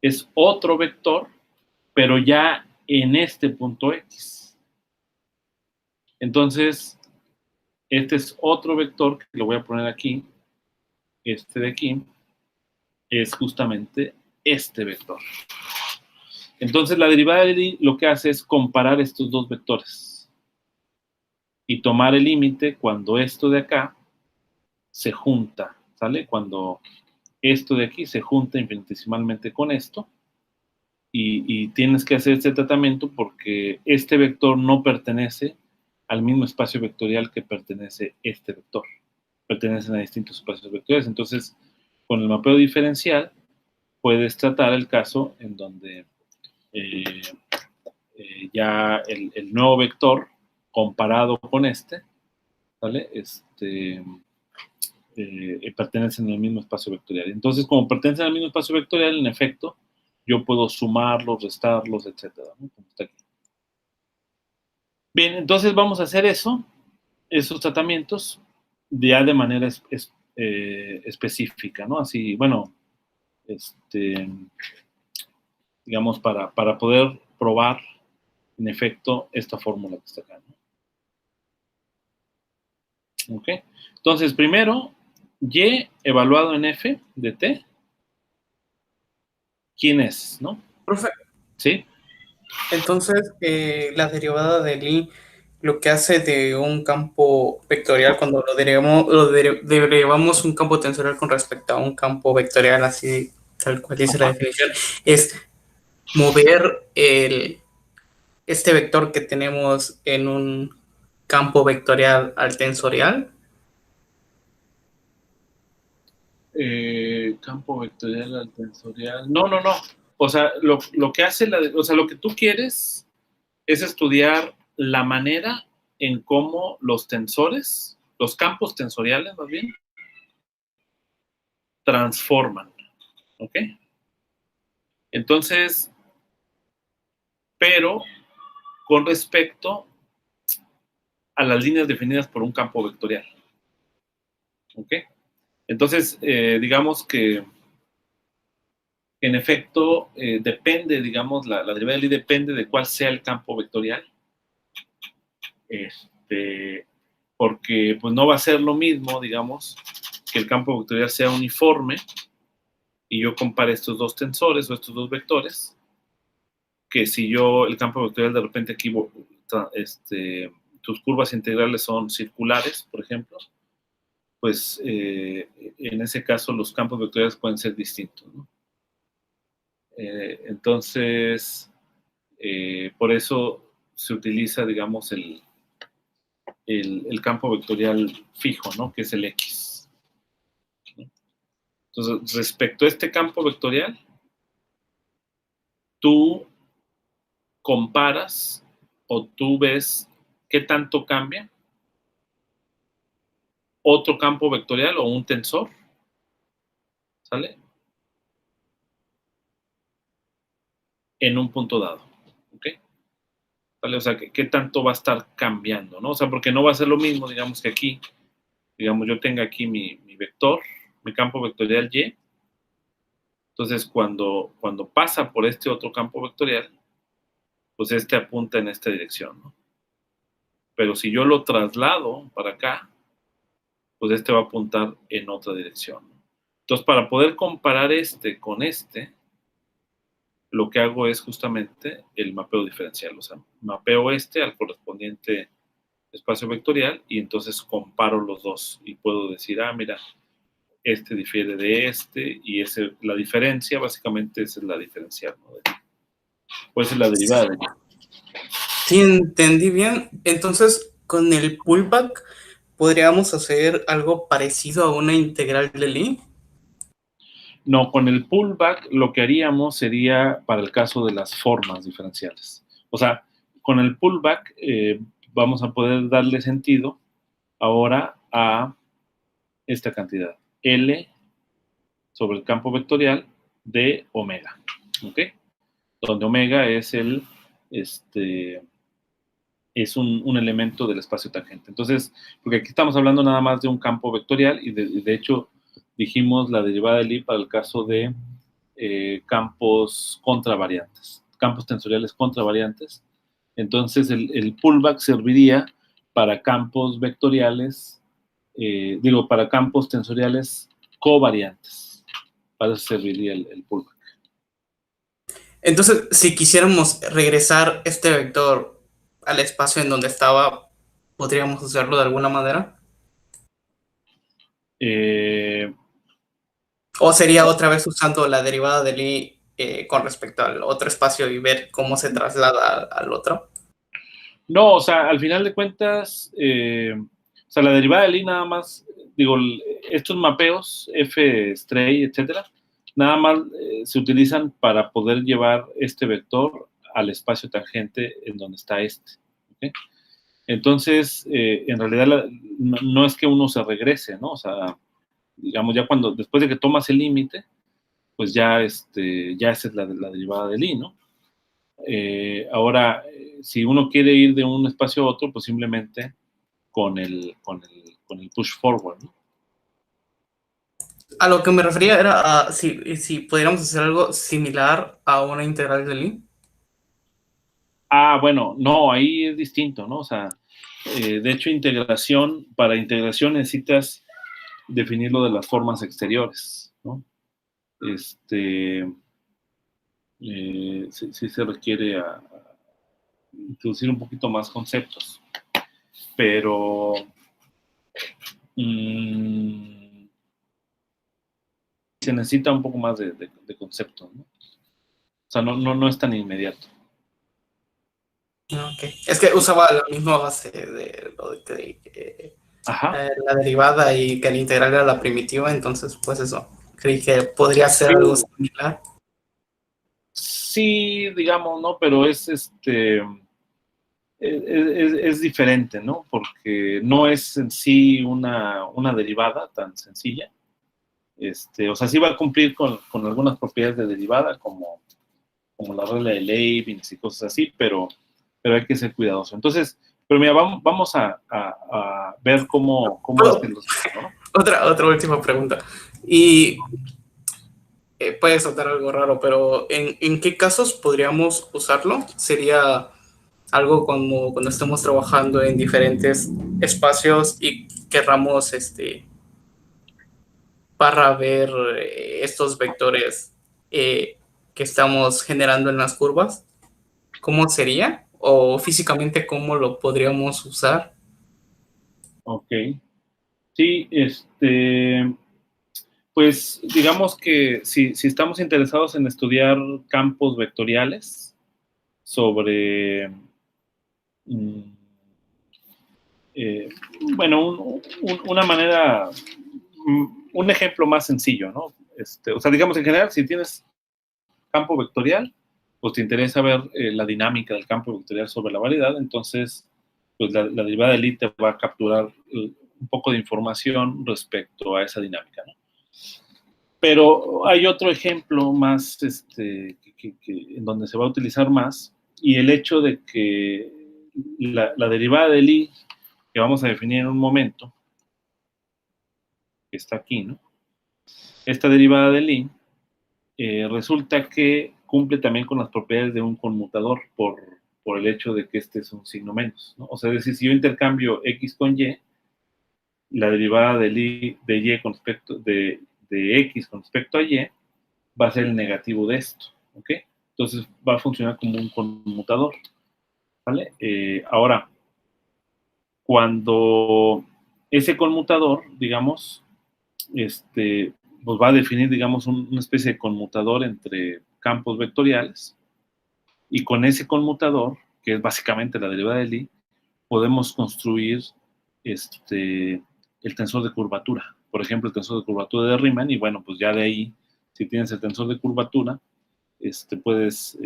es otro vector, pero ya en este punto x. Entonces, este es otro vector que lo voy a poner aquí. Este de aquí es justamente este vector. Entonces, la derivada de Lie lo que hace es comparar estos dos vectores y tomar el límite cuando esto de acá se junta, ¿sale? Cuando esto de aquí se junta infinitesimalmente con esto, y tienes que hacer este tratamiento porque este vector no pertenece al mismo espacio vectorial que pertenece este vector. Pertenecen a distintos espacios vectoriales. Entonces, con el mapeo diferencial, puedes tratar el caso en donde ya el nuevo vector comparado con este, ¿vale? Pertenecen al mismo espacio vectorial. Entonces, como pertenecen al mismo espacio vectorial, en efecto, yo puedo sumarlos, restarlos, etcétera, ¿no? Como está aquí. Bien, entonces vamos a hacer esos tratamientos ya de manera específica, ¿no? Así, bueno, digamos, para poder probar, en efecto, esta fórmula que está acá, ¿no? ¿Ok? Entonces, primero, y evaluado en f de t, ¿quién es, no? Profe, ¿Sí? entonces la derivada de Lie lo que hace de un campo vectorial cuando derivamos un campo tensorial con respecto a un campo vectorial, así tal cual dice la definición, es mover este vector que tenemos en un campo vectorial al tensorial. Campo vectorial al tensorial. No, no, no. O sea, lo que hace o sea, lo que tú quieres es estudiar la manera en cómo los tensores, los campos tensoriales más bien, transforman. ¿Ok? Entonces, pero con respecto a las líneas definidas por un campo vectorial. ¿Ok? Entonces, digamos que en efecto depende, digamos, la derivada de Lie depende de cuál sea el campo vectorial. Porque pues no va a ser lo mismo, digamos, que el campo vectorial sea uniforme y yo compare estos dos tensores o estos dos vectores, que si yo el campo vectorial de repente aquí tus curvas integrales son circulares, por ejemplo, pues en ese caso los campos vectoriales pueden ser distintos, ¿no? Entonces, por eso se utiliza, digamos, el campo vectorial fijo, ¿no? Que es el X. Entonces, respecto a este campo vectorial, tú comparas o tú ves qué tanto cambia otro campo vectorial o un tensor, ¿sale? En un punto dado, ¿ok? ¿Vale? O sea, ¿qué tanto va a estar cambiando, ¿no? O sea, porque no va a ser lo mismo, digamos, que aquí, digamos, yo tenga aquí mi vector, mi campo vectorial Y. Entonces, cuando pasa por este otro campo vectorial, pues este apunta en esta dirección, ¿no? Pero si yo lo traslado para acá, pues este va a apuntar en otra dirección, ¿no? Entonces, para poder comparar este con este, lo que hago es justamente el mapeo diferencial. O sea, mapeo este al correspondiente espacio vectorial y entonces comparo los dos y puedo decir, ah, mira, este difiere de este y la diferencia básicamente es la diferencial, ¿no? Pues es la derivada de Sí, entendí bien. Entonces, con el pullback, ¿podríamos hacer algo parecido a una integral de Lie? No, con el pullback lo que haríamos sería para el caso de las formas diferenciales. O sea, con el pullback vamos a poder darle sentido ahora a esta cantidad, L sobre el campo vectorial de omega, ¿ok? Donde omega es es un elemento del espacio tangente. Entonces, porque aquí estamos hablando nada más de un campo vectorial y de hecho dijimos la derivada de Lie para el caso de campos contravariantes, campos tensoriales contravariantes. Entonces, el pullback serviría para campos vectoriales, para campos tensoriales covariantes. Para eso serviría el pullback. Entonces, si quisiéramos regresar este vector al espacio en donde estaba, ¿podríamos hacerlo de alguna manera? ¿O sería otra vez usando la derivada de Lie con respecto al otro espacio y ver cómo se traslada al otro? No, o sea, al final de cuentas, o sea, la derivada de Lie nada más, digo, estos mapeos, F, Stray, etcétera, nada más se utilizan para poder llevar este vector al espacio tangente en donde está este. ¿Okay? Entonces, en realidad no es que uno se regrese, ¿no? O sea, digamos, ya después de que tomas el límite, pues ya esa es la derivada de Lie, ¿no? Ahora, si uno quiere ir de un espacio a otro, pues simplemente con el push forward, ¿no? A lo que me refería era a si pudiéramos hacer algo similar a una integral de Lie. Ah, bueno, no, ahí es distinto, ¿no? O sea, de hecho, para integración necesitas definirlo de las formas exteriores, ¿no? Sí se requiere introducir un poquito más conceptos, pero se necesita un poco más de concepto, ¿no? O sea, no es tan inmediato. Okay. Es que usaba la misma base de lo de la derivada y que la integral era la primitiva, entonces pues eso, creí que podría ser algo similar. Sí, digamos, ¿no? Pero es diferente, ¿no? Porque no es en sí una derivada tan sencilla. O sea, sí va a cumplir con algunas propiedades de derivada, como como la regla de Leibniz y cosas así, pero hay que ser cuidadoso. Entonces, pero mira, vamos a ver cómo es que los... ¿no? Otra última pregunta. Y puede sonar algo raro, pero ¿en qué casos podríamos usarlo? ¿Sería algo como cuando estamos trabajando en diferentes espacios y querramos para ver estos vectores que estamos generando en las curvas? ¿Cómo sería? ¿O físicamente cómo lo podríamos usar? Ok. Sí, pues digamos que si estamos interesados en estudiar campos vectoriales sobre, mm, eh, bueno, una manera, un ejemplo más sencillo, ¿no? O sea, digamos en general, si tienes campo vectorial, pues te interesa ver la dinámica del campo vectorial sobre la variedad, entonces, pues la derivada de Lie te va a capturar un poco de información respecto a esa dinámica, ¿no? Pero hay otro ejemplo más en donde se va a utilizar más, y el hecho de que la derivada de Lie, que vamos a definir en un momento, que está aquí, ¿no? Esta derivada de Lie resulta que cumple también con las propiedades de un conmutador por el hecho de que este es un signo menos, ¿no? O sea, es decir, si yo intercambio x con y, la derivada de y con respecto de x con respecto a y va a ser el negativo de esto, ¿ok? Entonces va a funcionar como un conmutador, ¿vale? Ahora, cuando ese conmutador, digamos, pues va a definir, digamos, una especie de conmutador entre campos vectoriales, y con ese conmutador, que es básicamente la derivada de Lie, podemos construir el tensor de curvatura. Por ejemplo, el tensor de curvatura de Riemann, y bueno, pues ya de ahí, si tienes el tensor de curvatura, puedes,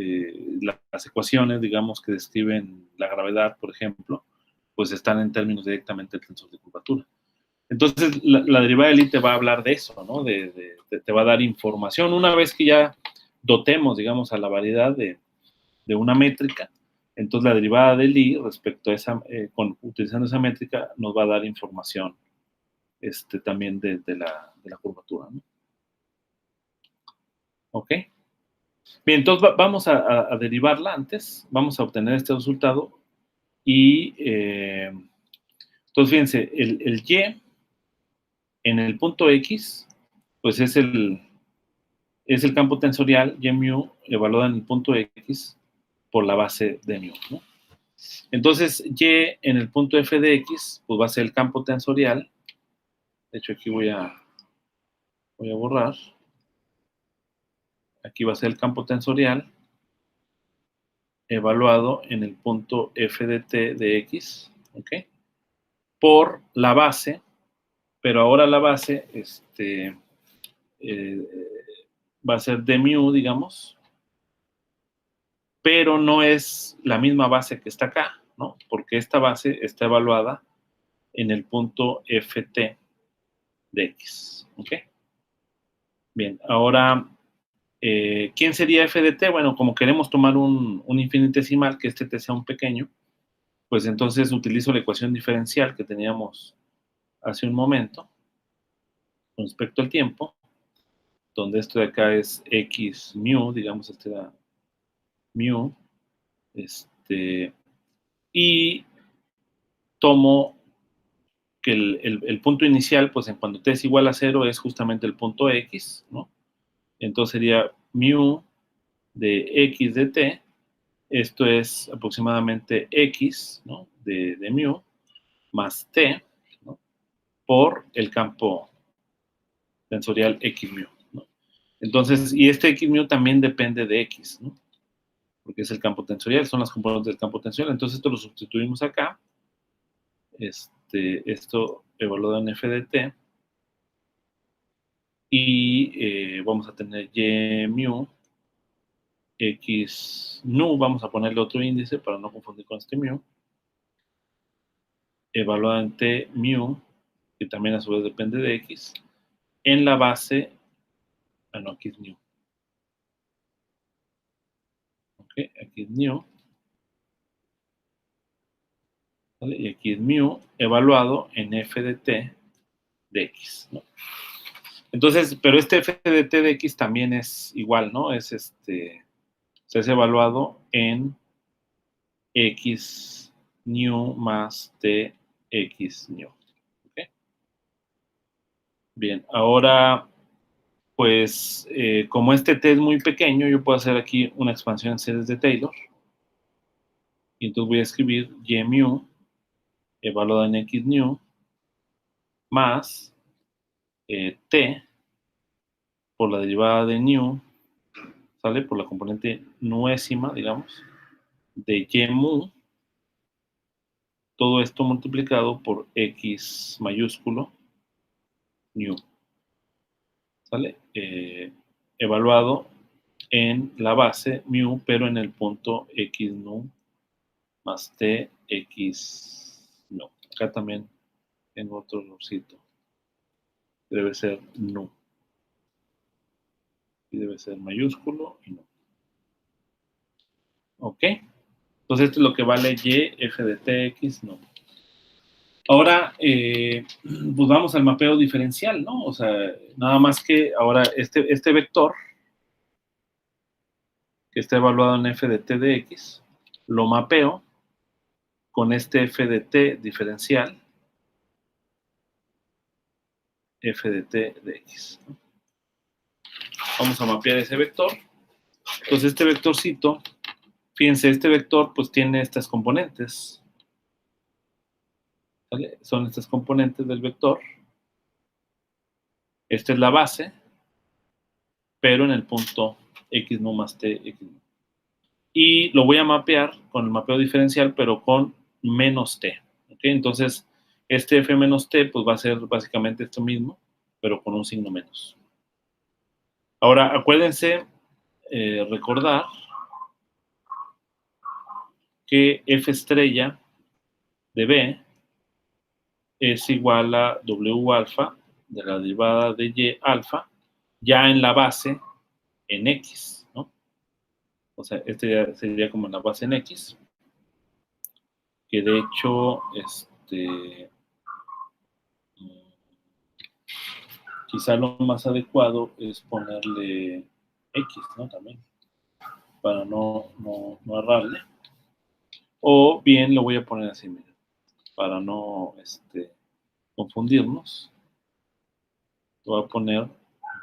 las ecuaciones, digamos, que describen la gravedad, por ejemplo, pues están en términos directamente del tensor de curvatura. Entonces, la derivada de Lie te va a hablar de eso, ¿no? Te va a dar información. Una vez que ya dotemos, digamos, a la variedad de una métrica, entonces la derivada de Lie respecto a esa, utilizando esa métrica, nos va a dar información también de la curvatura, ¿no? ¿Ok? Bien, entonces vamos a derivarla antes, vamos a obtener este resultado, y entonces fíjense, el y en el punto x, pues es el campo tensorial y mu evaluado en el punto x por la base de mu, ¿no? Entonces, y en el punto f de x, pues va a ser el campo tensorial. De hecho, aquí voy a borrar. Aquí va a ser el campo tensorial evaluado en el punto f de t de x, ¿ok? Por la base, pero ahora la base va a ser de mu, digamos, pero no es la misma base que está acá, ¿no? Porque esta base está evaluada en el punto ft de x, ¿ok? Bien, ahora, ¿quién sería f de t? Bueno, como queremos tomar un infinitesimal, que t sea un pequeño, pues entonces utilizo la ecuación diferencial que teníamos hace un momento con respecto al tiempo, donde esto de acá es x mu, digamos, era mu, y tomo que el punto inicial, pues en cuando t es igual a 0, es justamente el punto x, ¿no? Entonces sería mu de x de t, esto es aproximadamente x, ¿no? de mu, más t, ¿no? Por el campo tensorial x mu, ¿no? Entonces, y este x mu también depende de x, ¿no? Porque es el campo tensorial, son las componentes del campo tensorial. Entonces, esto lo sustituimos acá. Esto evaluado en f de t. Y vamos a tener y mu, x nu, vamos a ponerle otro índice para no confundir con este mu, evaluado en t mu, que también a su vez depende de x, en la base, bueno, aquí es mu. Ok, aquí es new. ¿Vale? Y aquí es mu evaluado en f de t de x, ¿no? Entonces, pero este f de t de x también es igual, ¿no? Es es evaluado en x new más t x new. ¿Okay? Bien, ahora, pues, como este t es muy pequeño, yo puedo hacer aquí una expansión en series de Taylor. Y entonces voy a escribir y mu evaluado en x new más t por la derivada de new, ¿sale? Por la componente nuésima, digamos, de y mu, todo esto multiplicado por x mayúsculo new, ¿sale? Evaluado en la base mu, pero en el punto x nu más t x nu. Acá también tengo otro errorcito. Debe ser nu. Y debe ser mayúsculo y no. ¿Ok? Entonces esto es lo que vale y f de tx, no. Ahora, pues vamos al mapeo diferencial, ¿no? O sea, nada más que ahora este vector, que está evaluado en f de t de x, lo mapeo con este f de t diferencial, f de t de x, ¿no? Vamos a mapear ese vector. Entonces este vectorcito, fíjense, este vector pues tiene estas componentes, ¿vale? Son estas componentes del vector. Esta es la base, pero en el punto x no más t, x no. Y lo voy a mapear con el mapeo diferencial, pero con menos t. ¿Okay? Entonces, este f menos t pues va a ser básicamente esto mismo, pero con un signo menos. Ahora, acuérdense recordar que f estrella de b es igual a w alfa de la derivada de y alfa, ya en la base en x, ¿no? O sea, este ya sería como en la base en x, que de hecho, quizá lo más adecuado es ponerle x, ¿no? También, para no errarle. O bien lo voy a poner así, mira, para no confundirnos. Lo voy a poner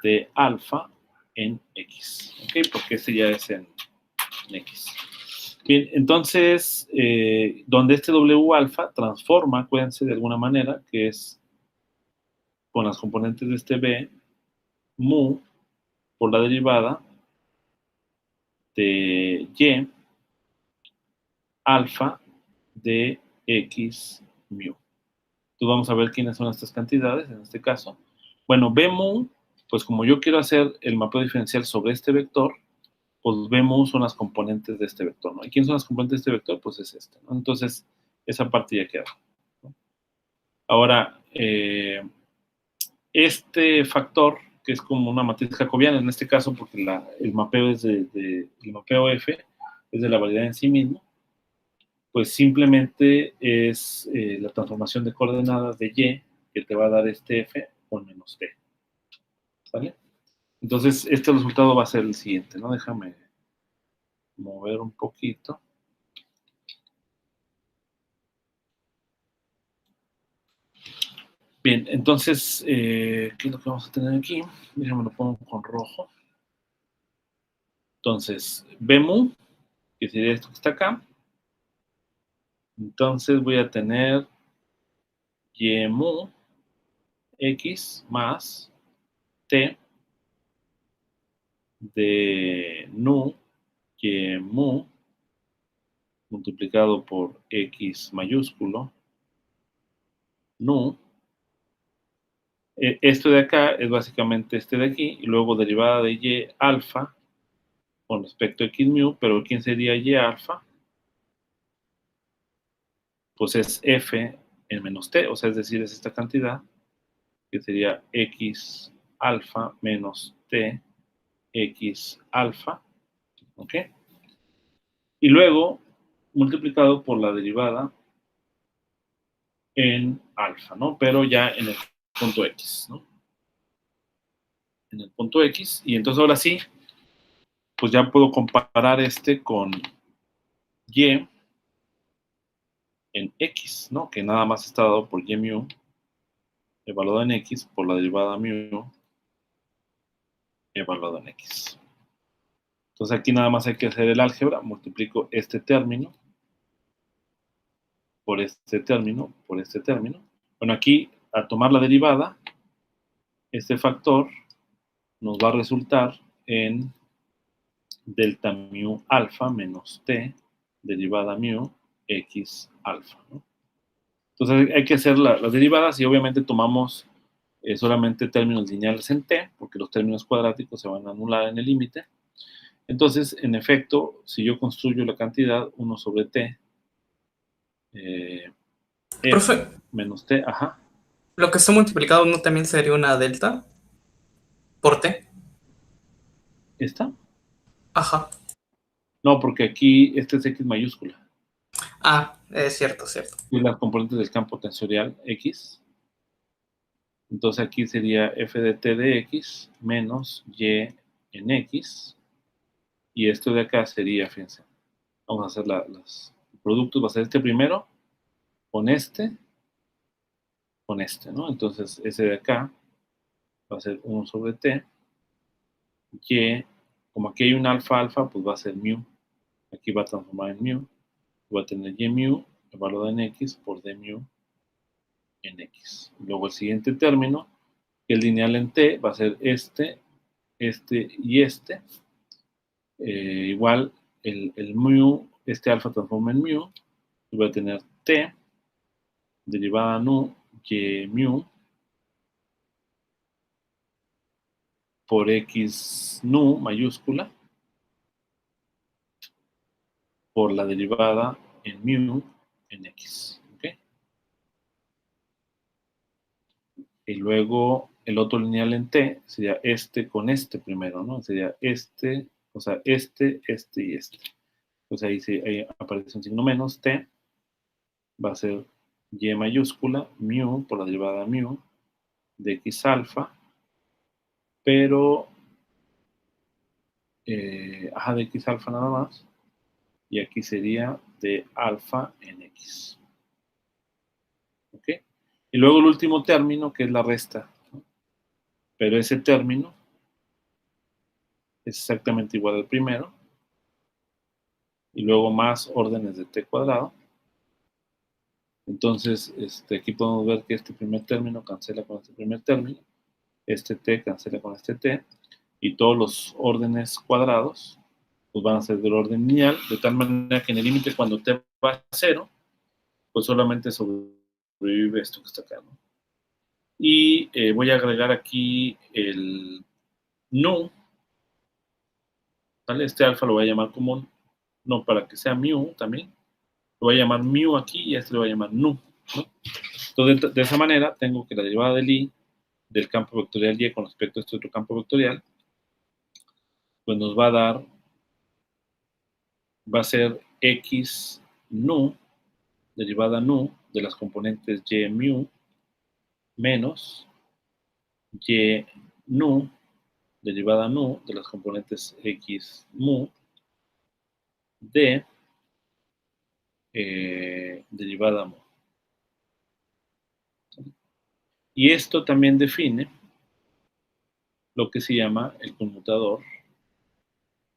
de alfa en x, ¿ok? Porque este ya es en x. Bien, entonces, donde este W alfa transforma, acuérdense de alguna manera, que es con las componentes de este B, mu por la derivada de y alfa de x mu. Entonces vamos a ver quiénes son estas cantidades en este caso. Bueno, B mu, pues como yo quiero hacer el mapeo diferencial sobre este vector, pues B mu son las componentes de este vector, ¿no? ¿Y quiénes son las componentes de este vector? Pues es este, ¿no? Entonces, esa parte ya queda, ¿no? Ahora, este factor, que es como una matriz jacobiana en este caso, porque el mapeo es el mapeo F es de la variedad en sí mismo, pues simplemente es la transformación de coordenadas de y que te va a dar este f con menos t. ¿Vale? Entonces, este resultado va a ser el siguiente, ¿no? Déjame mover un poquito. Bien, entonces, ¿qué es lo que vamos a tener aquí? Déjame lo pongo con rojo. Entonces, B mu, que sería esto que está acá. Entonces voy a tener y mu x más t de nu y mu multiplicado por x mayúsculo nu. Esto de acá es básicamente este de aquí, y luego derivada de y alfa con respecto a x mu, pero ¿quién sería y alfa? Pues es f en menos t, o sea, es decir, es esta cantidad, que sería x alfa menos t x alfa, ¿ok? y luego multiplicado por la derivada en alfa, ¿no? Pero ya en el punto X, ¿no? En el punto X, y entonces ahora sí, pues ya puedo comparar este con Y en X, ¿no? Que nada más está dado por Y mu, evaluado en X, por la derivada mu, evaluado en X. Entonces aquí nada más hay que hacer el álgebra, multiplico este término por este término, por este término. Bueno, aquí, al tomar la derivada, este factor nos va a resultar en delta mu alfa menos t derivada mu x alfa, ¿no? Entonces hay que hacer las derivadas y obviamente tomamos solamente términos lineales en t, porque los términos cuadráticos se van a anular en el límite. Entonces, en efecto, si yo construyo la cantidad 1 sobre t, Profe, f menos t, ajá, lo que está multiplicado no también sería una delta por t. ¿está? Ajá. No, porque aquí este es x mayúscula. Ah, es cierto, cierto. Y las componentes del campo tensorial x. Entonces aquí sería f de t de x menos y en x. Y esto de acá sería, fíjense, vamos a hacer los productos, va a ser este primero con este, ¿no? Entonces ese de acá va a ser 1 sobre t. Y, como aquí hay un alfa alfa, pues va a ser mu. Aquí va a transformar en mu. Va a tener y mu evaluado en x por d mu en x. Luego el siguiente término, que es lineal en t, va a ser este y este. Igual el mu, este alfa transforma en mu, y va a tener t derivada nu y mu por x nu mayúscula por la derivada en mu en x. ¿Okay? Y luego el otro lineal en t sería este con este primero, ¿no? Sería este, o sea, este y este. Entonces ahí aparece un signo menos, t va a ser y mayúscula, mu por la derivada mu de x alfa, pero, de x alfa nada más, y aquí sería de alfa en x. ¿Ok? Y luego el último término, que es la resta, ¿no? Pero ese término es exactamente igual al primero, y luego más órdenes de t cuadrado. Entonces, aquí podemos ver que este primer término cancela con este primer término, este t cancela con este t, y todos los órdenes cuadrados pues van a ser del orden lineal, de tal manera que en el límite cuando t va a 0, pues solamente sobrevive esto que está acá, ¿no? Y voy a agregar aquí el nu, ¿vale? Este alfa lo voy a llamar como no para que sea mu también, lo voy a llamar mu aquí y este lo voy a llamar nu, ¿no? Entonces, de esa manera, tengo que la derivada del i del campo vectorial y con respecto a este otro campo vectorial, pues nos va a dar, va a ser x nu, derivada nu de las componentes y mu menos y nu, derivada nu de las componentes x mu de derivada mu. Y esto también define lo que se llama el conmutador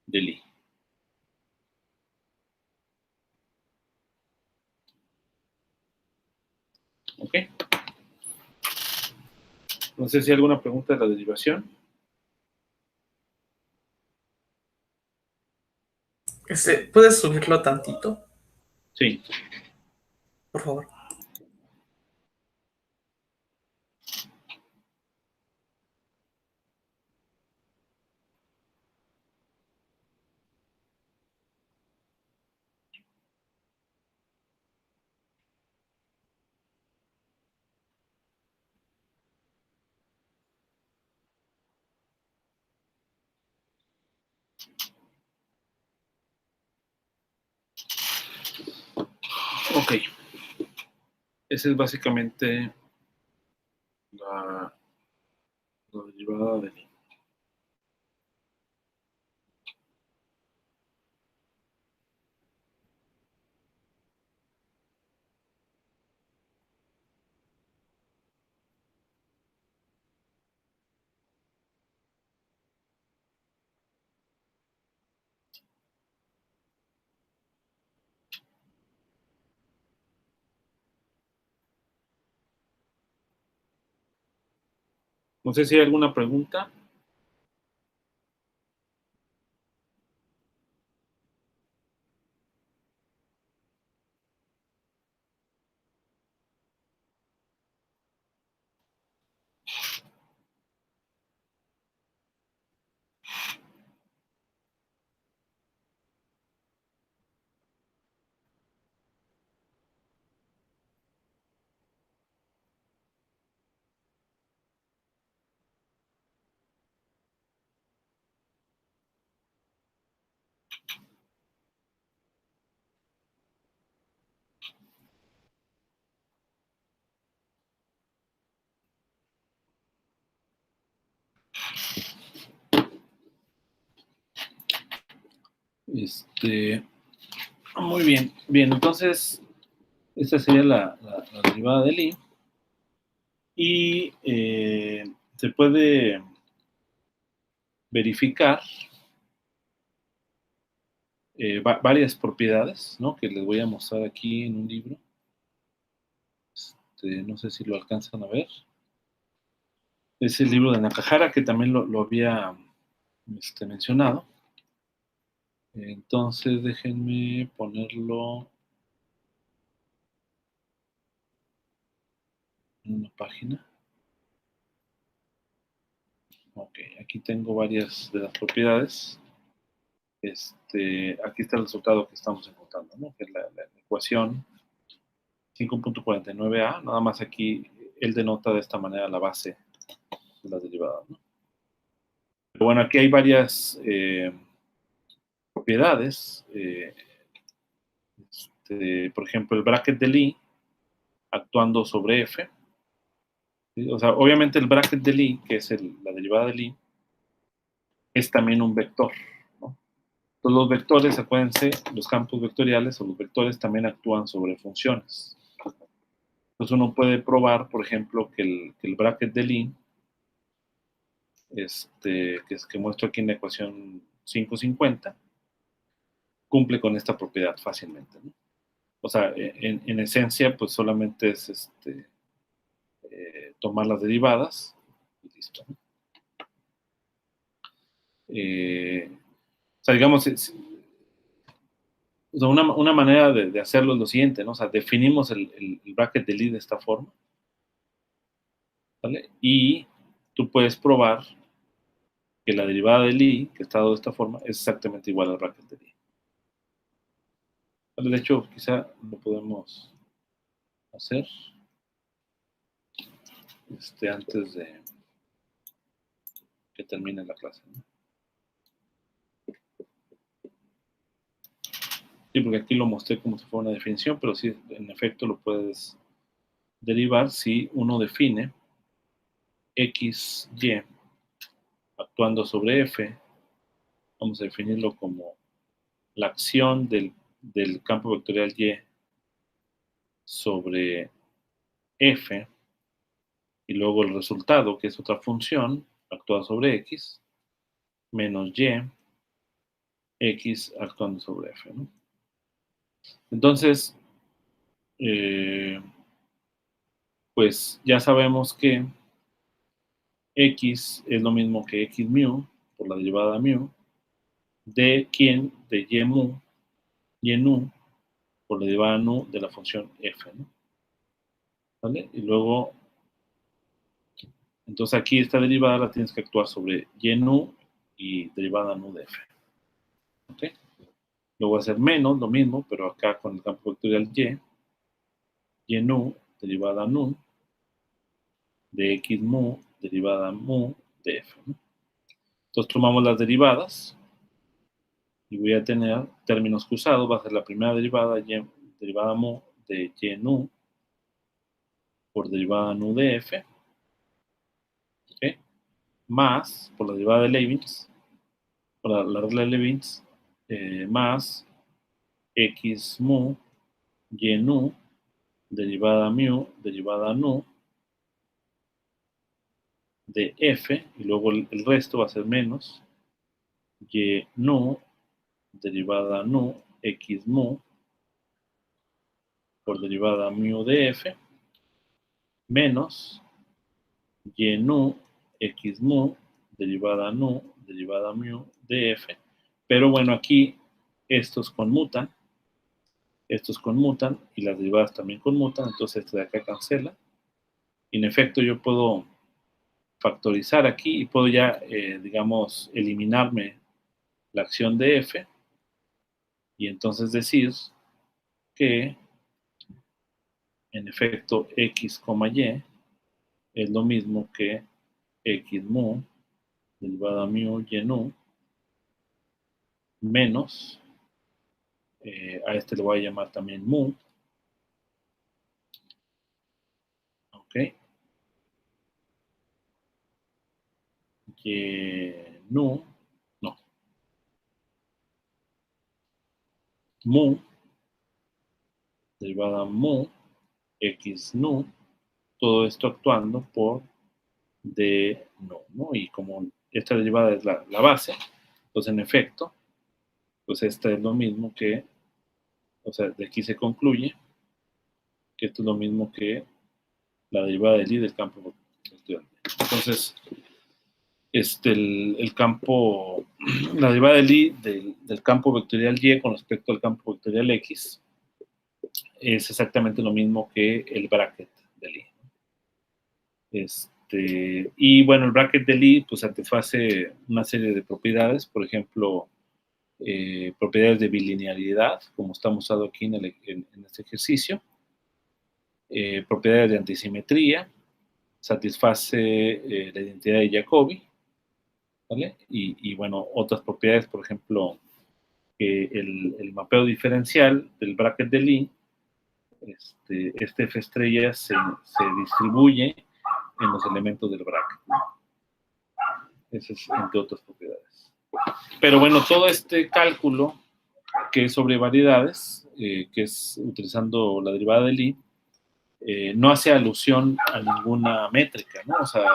de Lie. ¿Ok? No sé si hay alguna pregunta de la derivación. ¿Puedes subirlo tantito, Sí. por favor? Ok. Esa es básicamente la derivada de Lie. No sé si hay alguna pregunta. Muy bien. Bien, entonces, esta sería la derivada de Lie. Y se puede verificar varias propiedades, ¿no? Que les voy a mostrar aquí en un libro. No sé si lo alcanzan a ver. Es el libro de Nakahara, que también lo había mencionado. Entonces, déjenme ponerlo en una página. Ok, aquí tengo varias de las propiedades. Aquí está el resultado que estamos encontrando, ¿no? Que es la ecuación 5.49a, nada más aquí él denota de esta manera la base de la derivada, ¿no? Pero bueno, aquí hay varias propiedades. Por ejemplo, el bracket de Lie actuando sobre f. ¿Sí? O sea, obviamente el bracket de Lie, que es la derivada de Lie, es también un vector, ¿no? Entonces los vectores, acuérdense, los campos vectoriales o los vectores también actúan sobre funciones. Entonces uno puede probar, por ejemplo, que el bracket de Lie, que muestro aquí en la ecuación 550, cumple con esta propiedad fácilmente, ¿no? O sea, en esencia, pues solamente es tomar las derivadas y listo, ¿no? O sea, digamos, o sea, una manera de hacerlo es lo siguiente, ¿no? O sea, definimos el bracket de Lie de esta forma, ¿vale? Y tú puedes probar que la derivada de Lie, que está dado de esta forma, es exactamente igual al bracket de Lie. ¿Vale? De hecho, quizá lo podemos hacer antes de que termine la clase, ¿no? Sí, porque aquí lo mostré como si fuera una definición, pero sí, en efecto lo puedes derivar si uno define x, y actuando sobre f. Vamos a definirlo como la acción del campo vectorial y sobre f, y luego el resultado, que es otra función actuada sobre x, menos y, x actuando sobre f, ¿no? Entonces, pues ya sabemos que x es lo mismo que x mu por la derivada mu de quién, de y mu, y nu por la derivada nu de la función f, ¿no? ¿Vale? Y luego, entonces aquí esta derivada la tienes que actuar sobre y nu y derivada nu de f. ¿Ok? Luego va a ser menos, lo mismo, pero acá con el campo vectorial y nu, derivada nu, de x mu, derivada mu de f, ¿no? Entonces tomamos las derivadas y voy a tener términos cruzados. Va a ser la primera derivada, y derivada mu de y nu por derivada nu de f, ¿okay? Más, por la derivada de Leibniz, por la regla de Leibniz, más x mu y nu derivada mu derivada nu de f, y luego el resto va a ser menos y nu derivada nu x mu por derivada mu de f menos y nu x mu derivada nu derivada mu de f. Pero bueno, aquí estos conmutan y las derivadas también conmutan, entonces este de acá cancela. Y en efecto yo puedo factorizar aquí y puedo ya, digamos, eliminarme la acción de f y entonces decir que en efecto x, y es lo mismo que x mu derivada mu y nu menos, a este le voy a llamar también mu, ok, y nu, no, mu derivada mu x nu, todo esto actuando por d nu, ¿no? Y como esta derivada es la base, pues en efecto, pues esta es lo mismo que, o sea, de aquí se concluye que esto es lo mismo que la derivada del I del campo vectorial. Entonces, el campo, la derivada del I del campo vectorial Y con respecto al campo vectorial X es exactamente lo mismo que el bracket del I. Y bueno, el bracket del I pues satisface una serie de propiedades, por ejemplo, propiedades de bilinealidad, como está mostrado aquí en este ejercicio, propiedades de antisimetría, satisface la identidad de Jacobi, ¿vale? Y bueno, otras propiedades, por ejemplo, que el mapeo diferencial del bracket del I, este F estrella se distribuye en los elementos del bracket, ¿no? Ese es entre otras propiedades. Pero bueno, todo este cálculo que es sobre variedades, que es utilizando la derivada del I, no hace alusión a ninguna métrica, ¿no? O sea,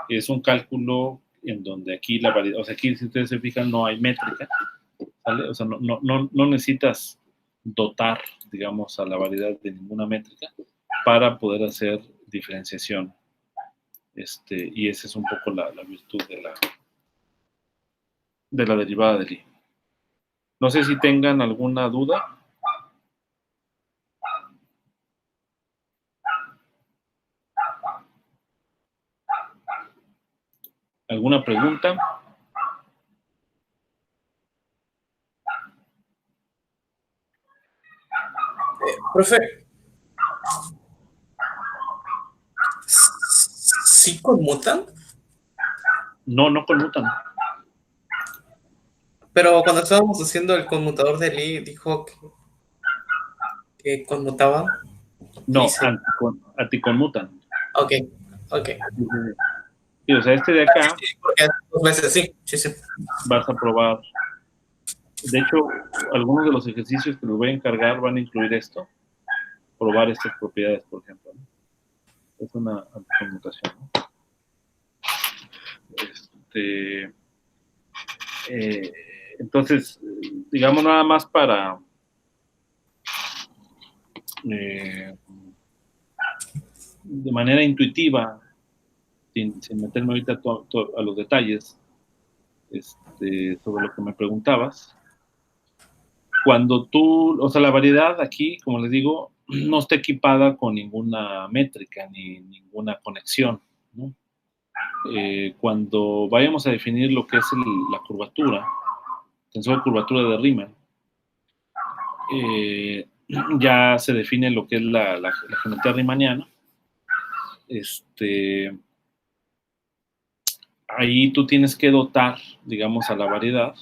es un cálculo en donde aquí la variedad, o sea, aquí si ustedes se fijan no hay métrica, ¿vale? O sea, no necesitas dotar, digamos, a la variedad de ninguna métrica para poder hacer diferenciación. Y esa es un poco la virtud de la derivada del I. No sé si tengan alguna duda. ¿Alguna pregunta? Profe, ¿sí conmutan? No conmutan. Pero cuando estábamos haciendo el conmutador de Lee, dijo que conmutaban. No, Dice, anticonmutan. ok, ok. Sí, o sea, de acá Sí, porque dos veces, sí. vas a probar. De hecho, algunos de los ejercicios que les voy a encargar van a incluir esto. Probar estas propiedades, por ejemplo, ¿no? Es una anticonmutación, ¿no? Entonces, digamos nada más para de manera intuitiva, sin meterme ahorita a los detalles, sobre lo que me preguntabas. Cuando o sea, la variedad aquí, como les digo, no está equipada con ninguna métrica ni ninguna conexión, ¿no? Cuando vayamos a definir lo que es la curvatura, tensor de curvatura de Riemann, ya se define lo que es la geometría riemanniana. Ahí tú tienes que dotar, digamos, a la variedad.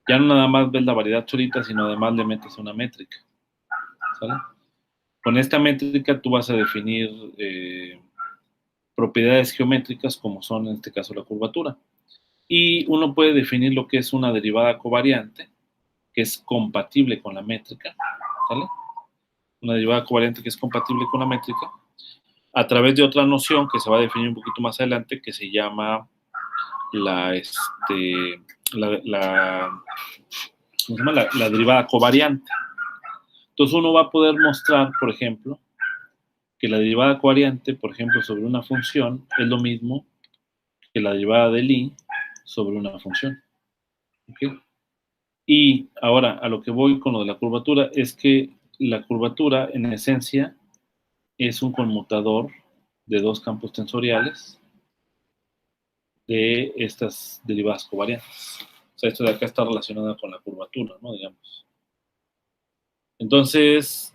Ya no nada más ves la variedad solita, sino además le metes una métrica. ¿sale? Con esta métrica tú vas a definir propiedades geométricas como son en este caso la curvatura. Y uno puede definir lo que es una derivada covariante, que es compatible con la métrica, ¿vale? Una derivada covariante que es compatible con la métrica, a través de otra noción que se va a definir un poquito más adelante, que se llama la derivada covariante. Entonces uno va a poder mostrar, por ejemplo, que la derivada covariante, por ejemplo, sobre una función es lo mismo que la derivada del i sobre una función. ¿Okay? Y ahora, a lo que voy con lo de la curvatura, es que la curvatura, en esencia, es un conmutador de dos campos tensoriales de estas derivadas covariantes. O sea, esto de acá está relacionado con la curvatura, ¿no? Digamos. Entonces,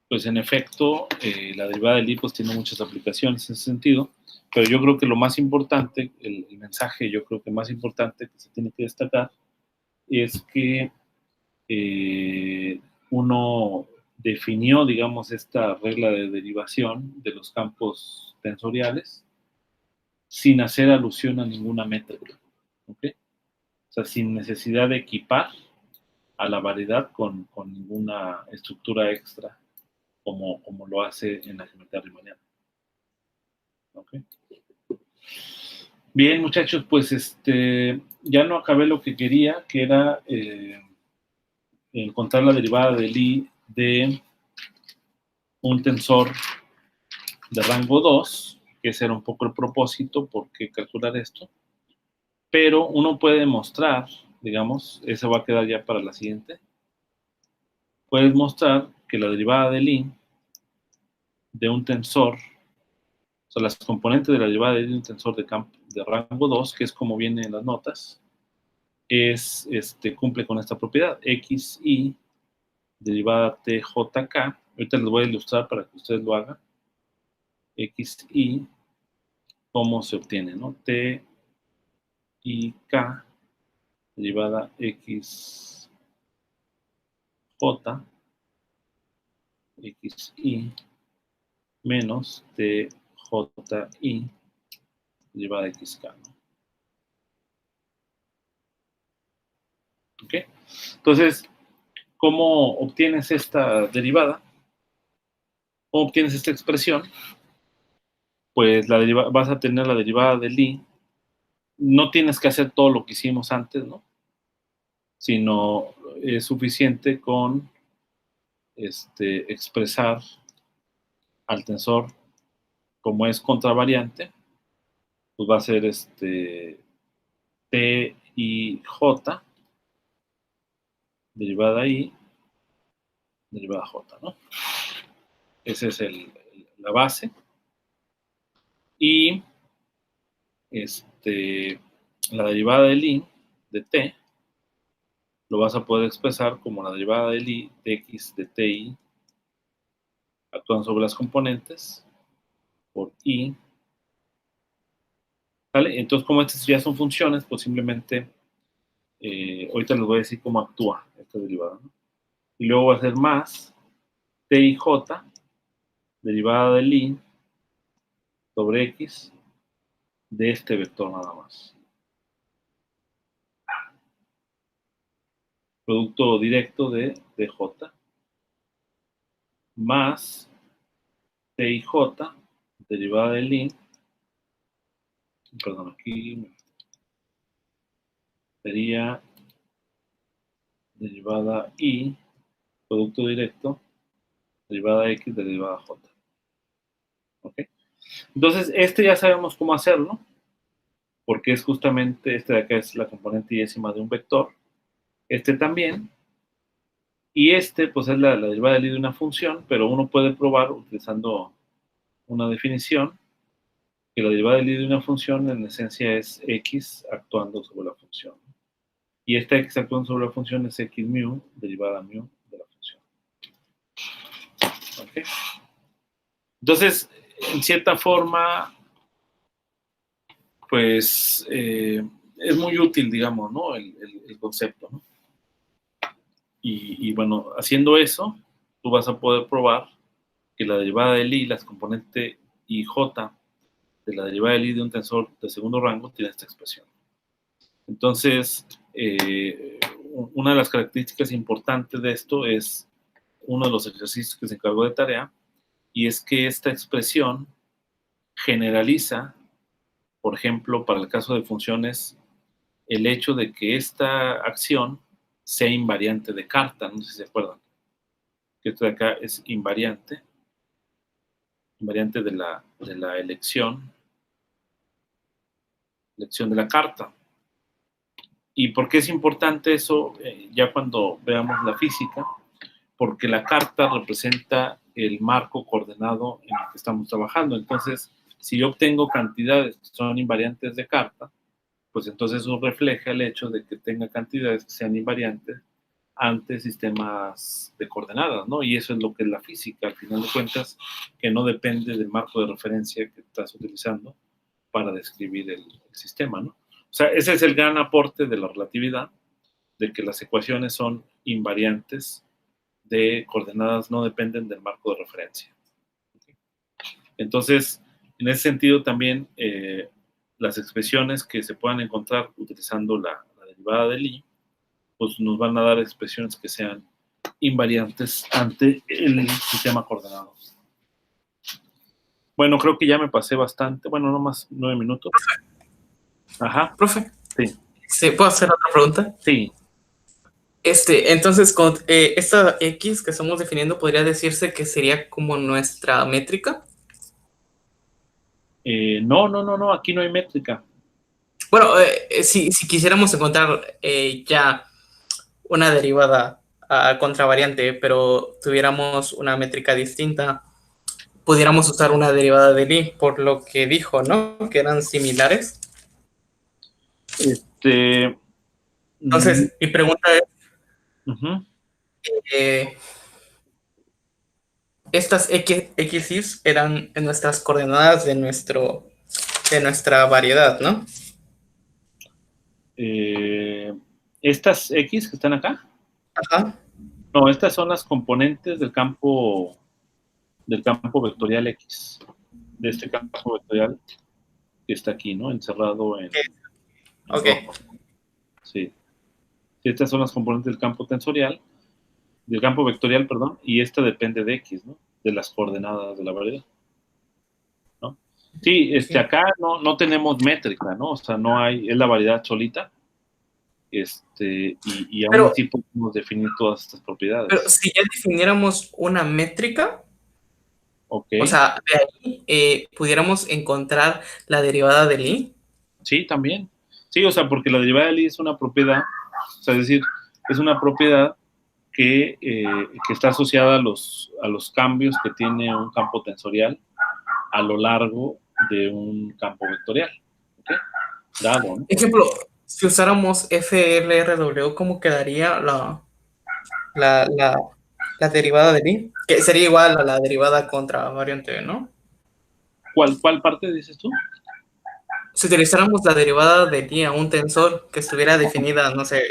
pues en efecto, la derivada del i pues, tiene muchas aplicaciones en ese sentido, pero yo creo que lo más importante, el mensaje yo creo que más importante que se tiene que destacar es que uno definió, digamos, esta regla de derivación de los campos tensoriales sin hacer alusión a ninguna métrica, ¿ok? O sea, sin necesidad de equipar a la variedad con ninguna estructura extra como lo hace en la geometría riemanniana. ¿Ok? Bien, muchachos, pues ya no acabé lo que quería, que era encontrar la derivada del i de un tensor de rango 2, que ese era un poco el propósito, por qué calcular esto, pero uno puede demostrar, digamos, eso va a quedar ya para la siguiente, puedes mostrar que la derivada del i de un tensor, o sea, las componentes de la derivada de un tensor de rango 2, que es como viene en las notas, cumple con esta propiedad, xi derivada tjk, ahorita les voy a ilustrar para que ustedes lo hagan, xi, cómo se obtiene, ¿no? T y k derivada xj, xi menos tji derivada xk, ¿no? ¿Ok? Entonces, ¿cómo obtienes esta derivada? ¿Cómo obtienes esta expresión? Pues vas a tener la derivada del i. No tienes que hacer todo lo que hicimos antes, ¿no? Sino es suficiente con expresar al tensor como es contravariante, pues va a ser t y j derivada i derivada j, ¿no? Esa es la base. Y la derivada del i de t lo vas a poder expresar como la derivada del i de x de ti actuando sobre las componentes por i. ¿Vale? Entonces, como estas ya son funciones, pues simplemente ahorita les voy a decir cómo actúa esta derivada, ¿no? Y luego va a ser más t y j derivada del i sobre x de este vector nada más. Producto directo de dj más t y j derivada del i, perdón, aquí sería derivada i, producto directo, derivada x de derivada j. ¿Ok? Entonces, ya sabemos cómo hacerlo, porque es justamente, de acá es la componente yésima de un vector, también, y pues es la derivada del i de una función, pero uno puede probar utilizando una definición, que la derivada del i de una función en esencia es x actuando sobre la función. Y esta x actuando sobre la función es x mu, derivada mu de la función. ¿Ok? Entonces, en cierta forma, pues es muy útil, digamos, ¿no? El concepto, ¿no? Y bueno, haciendo eso, tú vas a poder probar que la derivada de Lie, la componente IJ de la derivada de Lie de un tensor de segundo rango tiene esta expresión. Entonces, una de las características importantes de esto es uno de los ejercicios que se encargó de tarea, y es que esta expresión generaliza, por ejemplo, para el caso de funciones, el hecho de que esta acción sea invariante de Cartan, no sé si se acuerdan, que esto de acá es invariante de la elección de la carta. ¿Y por qué es importante eso? Ya cuando veamos la física, porque la carta representa el marco coordenado en el que estamos trabajando. Entonces, si yo obtengo cantidades que son invariantes de carta, pues entonces eso refleja el hecho de que tenga cantidades que sean invariantes ante sistemas de coordenadas, ¿no? Y eso es lo que es la física, al final de cuentas, que no depende del marco de referencia que estás utilizando para describir el sistema, ¿no? O sea, ese es el gran aporte de la relatividad, de que las ecuaciones son invariantes de coordenadas, no dependen del marco de referencia. Entonces, en ese sentido también, las expresiones que se puedan encontrar utilizando la derivada de Lie, pues nos van a dar expresiones que sean invariantes ante el sistema coordenado. Bueno, creo que ya me pasé bastante. Bueno, no más 9 minutos. Ajá. Profe, Sí. ¿se puede hacer otra pregunta? Sí. Entonces, con esta X que estamos definiendo, ¿podría decirse que sería como nuestra métrica? No, aquí no hay métrica. Bueno, si quisiéramos encontrar ya una derivada contravariante, pero tuviéramos una métrica distinta, pudiéramos usar una derivada de Lie, por lo que dijo, ¿no? Que eran similares. Entonces, mi pregunta es, estas X's eran en nuestras coordenadas de nuestra variedad, ¿no? Estas X que están acá. Ajá. No, estas son las componentes del campo vectorial X, de este campo vectorial que está aquí, ¿no? Encerrado en... Ok. Sí. Estas son las componentes del campo tensorial, del campo vectorial, perdón, y esta depende de X, ¿no? De las coordenadas de la variedad, ¿no? Sí, acá no tenemos métrica, ¿no? O sea, no hay, es la variedad solita, y aún así podemos definir todas estas propiedades. Pero si ya definiéramos una métrica, okay, o sea, de ahí pudiéramos encontrar la derivada de Lie. Sí, también. Sí, o sea, porque la derivada de Lie es una propiedad, o sea, es decir, es una propiedad que está asociada a los cambios que tiene un campo tensorial a lo largo de un campo vectorial. ¿Okay? Dado, ¿no? Ejemplo, si usáramos FLRW, ¿cómo quedaría la derivada de Lie? Que sería igual a la derivada contravariante, ¿no? ¿Cuál parte dices tú? Si utilizáramos la derivada de Lie a un tensor que estuviera definida, no sé,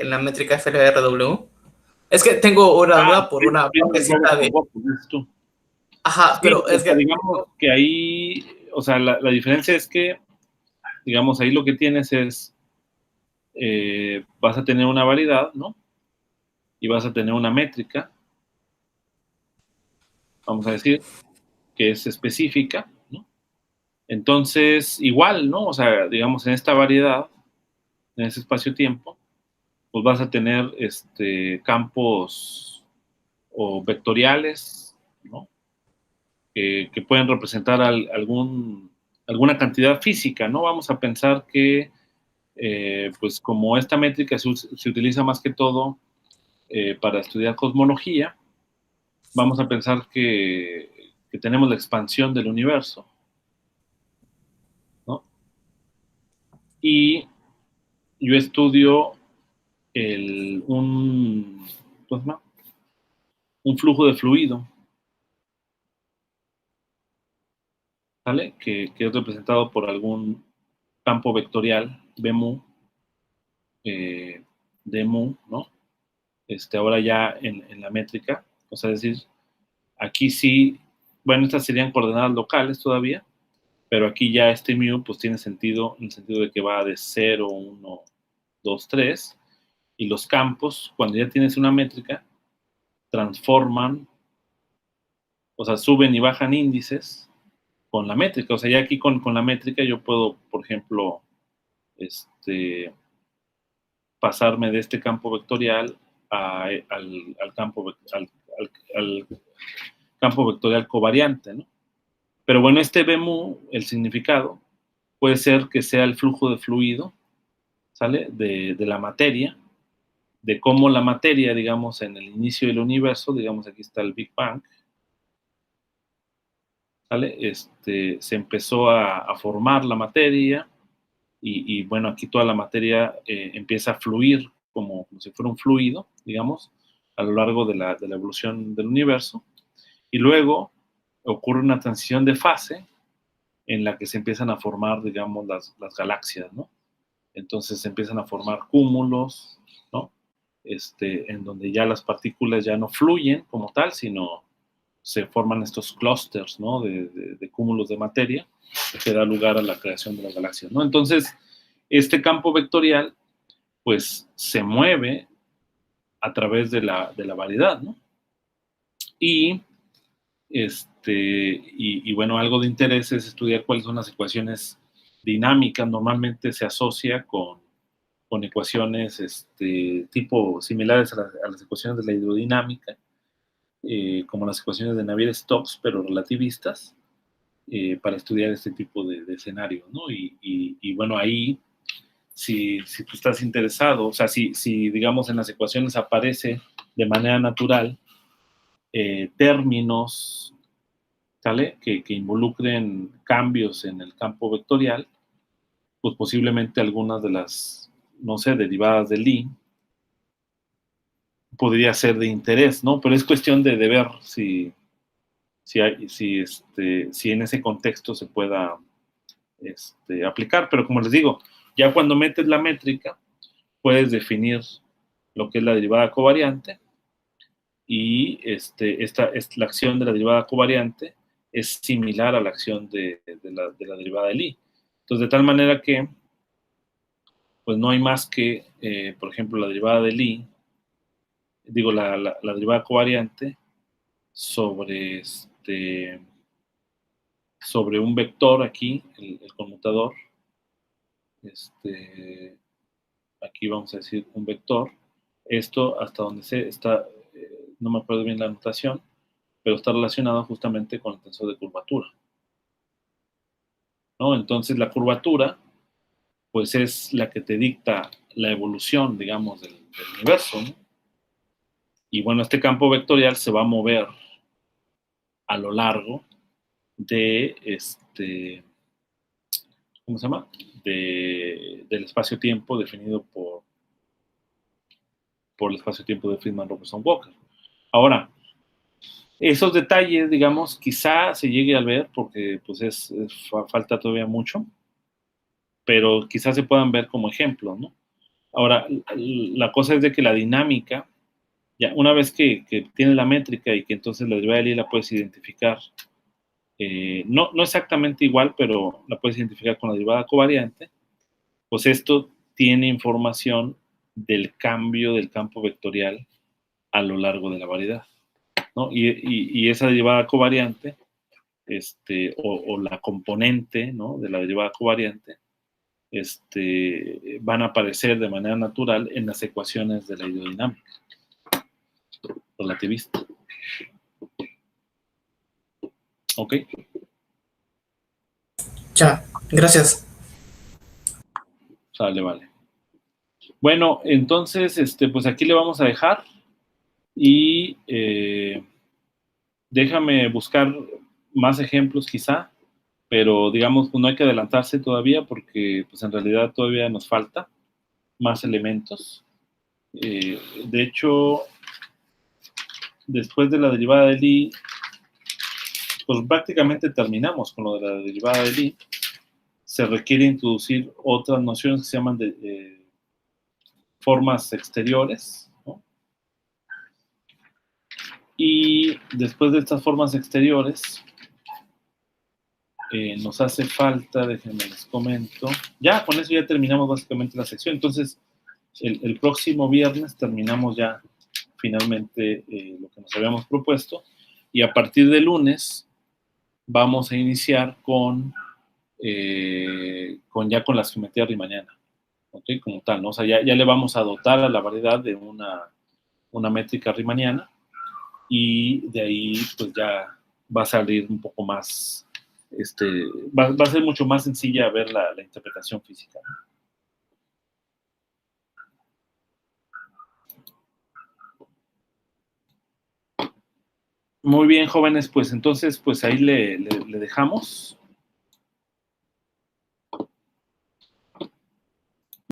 en la métrica FLRW. Es que tengo una duda por una partecita de... dices tú. Ajá, Sí, pero es que... digamos que ahí, o sea, la diferencia es que, digamos, ahí lo que tienes es, vas a tener una variedad, ¿no? Y vas a tener una métrica, vamos a decir, que es específica, ¿no? Entonces, igual, ¿no? O sea, digamos, en esta variedad, en ese espacio-tiempo, pues vas a tener campos o vectoriales, ¿no? Que pueden representar alguna cantidad física, ¿no? Vamos a pensar que, pues como esta métrica se utiliza más que todo para estudiar cosmología, vamos a pensar que tenemos la expansión del universo, ¿no? Y yo estudio un flujo de fluido, ¿vale? Que es representado por algún campo vectorial, B mu, D mu, ¿no? Ahora ya en la métrica, O sea, es decir, aquí sí, bueno, estas serían coordenadas locales todavía, pero aquí ya este mu pues tiene sentido en el sentido de que va de 0, 1, 2, 3, y los campos, cuando ya tienes una métrica, transforman, o sea, suben y bajan índices con la métrica. O sea, ya aquí con la métrica yo puedo, por ejemplo, pasarme de este campo vectorial al campo, al campo vectorial covariante, ¿no? Pero bueno, este B mu, el significado, puede ser que sea el flujo de fluido, ¿sale? De la materia, de cómo la materia, digamos, en el inicio del universo, digamos, aquí está el Big Bang, ¿sale? Se empezó a formar la materia y bueno, aquí toda la materia empieza a fluir como si fuera un fluido, digamos, a lo largo de la evolución del universo. Y luego ocurre una transición de fase en la que se empiezan a formar, digamos, las galaxias, ¿no? Entonces se empiezan a formar cúmulos, ¿no? En donde ya las partículas ya no fluyen como tal, sino se forman estos clústeres, ¿no? De cúmulos de materia, que da lugar a la creación de las galaxias, ¿no? Entonces, este campo vectorial, pues, se mueve a través de la variedad, ¿no? Y bueno, algo de interés es estudiar cuáles son las ecuaciones dinámicas. Normalmente se asocia con ecuaciones tipo similares a las ecuaciones de la hidrodinámica, como las ecuaciones de Navier-Stokes, pero relativistas, para estudiar este tipo de escenarios, ¿no? Y bueno, ahí, si tú estás interesado, o sea, si digamos en las ecuaciones aparece de manera natural términos, ¿sale? Que involucren cambios en el campo vectorial, pues posiblemente algunas de las, no sé, derivadas de Lie podría ser de interés, ¿no? Pero es cuestión de ver si en ese contexto se pueda aplicar. Pero como les digo, ya cuando metes la métrica, puedes definir lo que es la derivada covariante y la acción de la derivada covariante es similar a la acción de la derivada de Lie. Entonces, de tal manera que, pues no hay más que, por ejemplo, la derivada de Lie, digo, la derivada covariante sobre sobre un vector aquí, el conmutador, aquí vamos a decir un vector, esto hasta donde está, no me acuerdo bien la notación, pero está relacionado justamente con el tensor de curvatura, ¿no? Entonces la curvatura, pues es la que te dicta la evolución, digamos, del universo, ¿no? Y bueno, este campo vectorial se va a mover a lo largo de ¿cómo se llama? Del espacio-tiempo definido por el espacio-tiempo de Friedman-Robertson-Walker. Ahora, esos detalles, digamos, quizá se llegue a ver porque pues falta todavía mucho, pero quizás se puedan ver como ejemplo, ¿no? Ahora, la cosa es de que la dinámica, ya una vez que tienes la métrica y que entonces la derivada de Lie la puedes identificar, no exactamente igual, pero la puedes identificar con la derivada covariante, pues esto tiene información del cambio del campo vectorial a lo largo de la variedad, ¿no? Y esa derivada covariante, o la componente, ¿no? De la derivada covariante, van a aparecer de manera natural en las ecuaciones de la hidrodinámica relativista. ¿Ok? Ya, gracias. Sale, vale. Bueno, entonces, pues aquí le vamos a dejar y déjame buscar más ejemplos quizá, pero digamos, pues no hay que adelantarse todavía porque pues en realidad todavía nos falta más elementos. De hecho, después de la derivada de Lie, pues prácticamente terminamos con lo de la derivada de Lie. Se requiere introducir otras nociones que se llaman de formas exteriores, ¿no? Y después de estas formas exteriores, nos hace falta, déjenme les comento, ya con eso ya terminamos básicamente la sección. Entonces, el próximo viernes terminamos ya finalmente lo que nos habíamos propuesto, y a partir de lunes vamos a iniciar con la geometría riemanniana, ¿ok? Como tal, ¿no? O sea, ya le vamos a dotar a la variedad de una métrica riemanniana, y de ahí pues ya va a salir un poco más, va a ser mucho más sencilla ver la interpretación física, ¿no? Muy bien, jóvenes, pues entonces pues ahí le dejamos.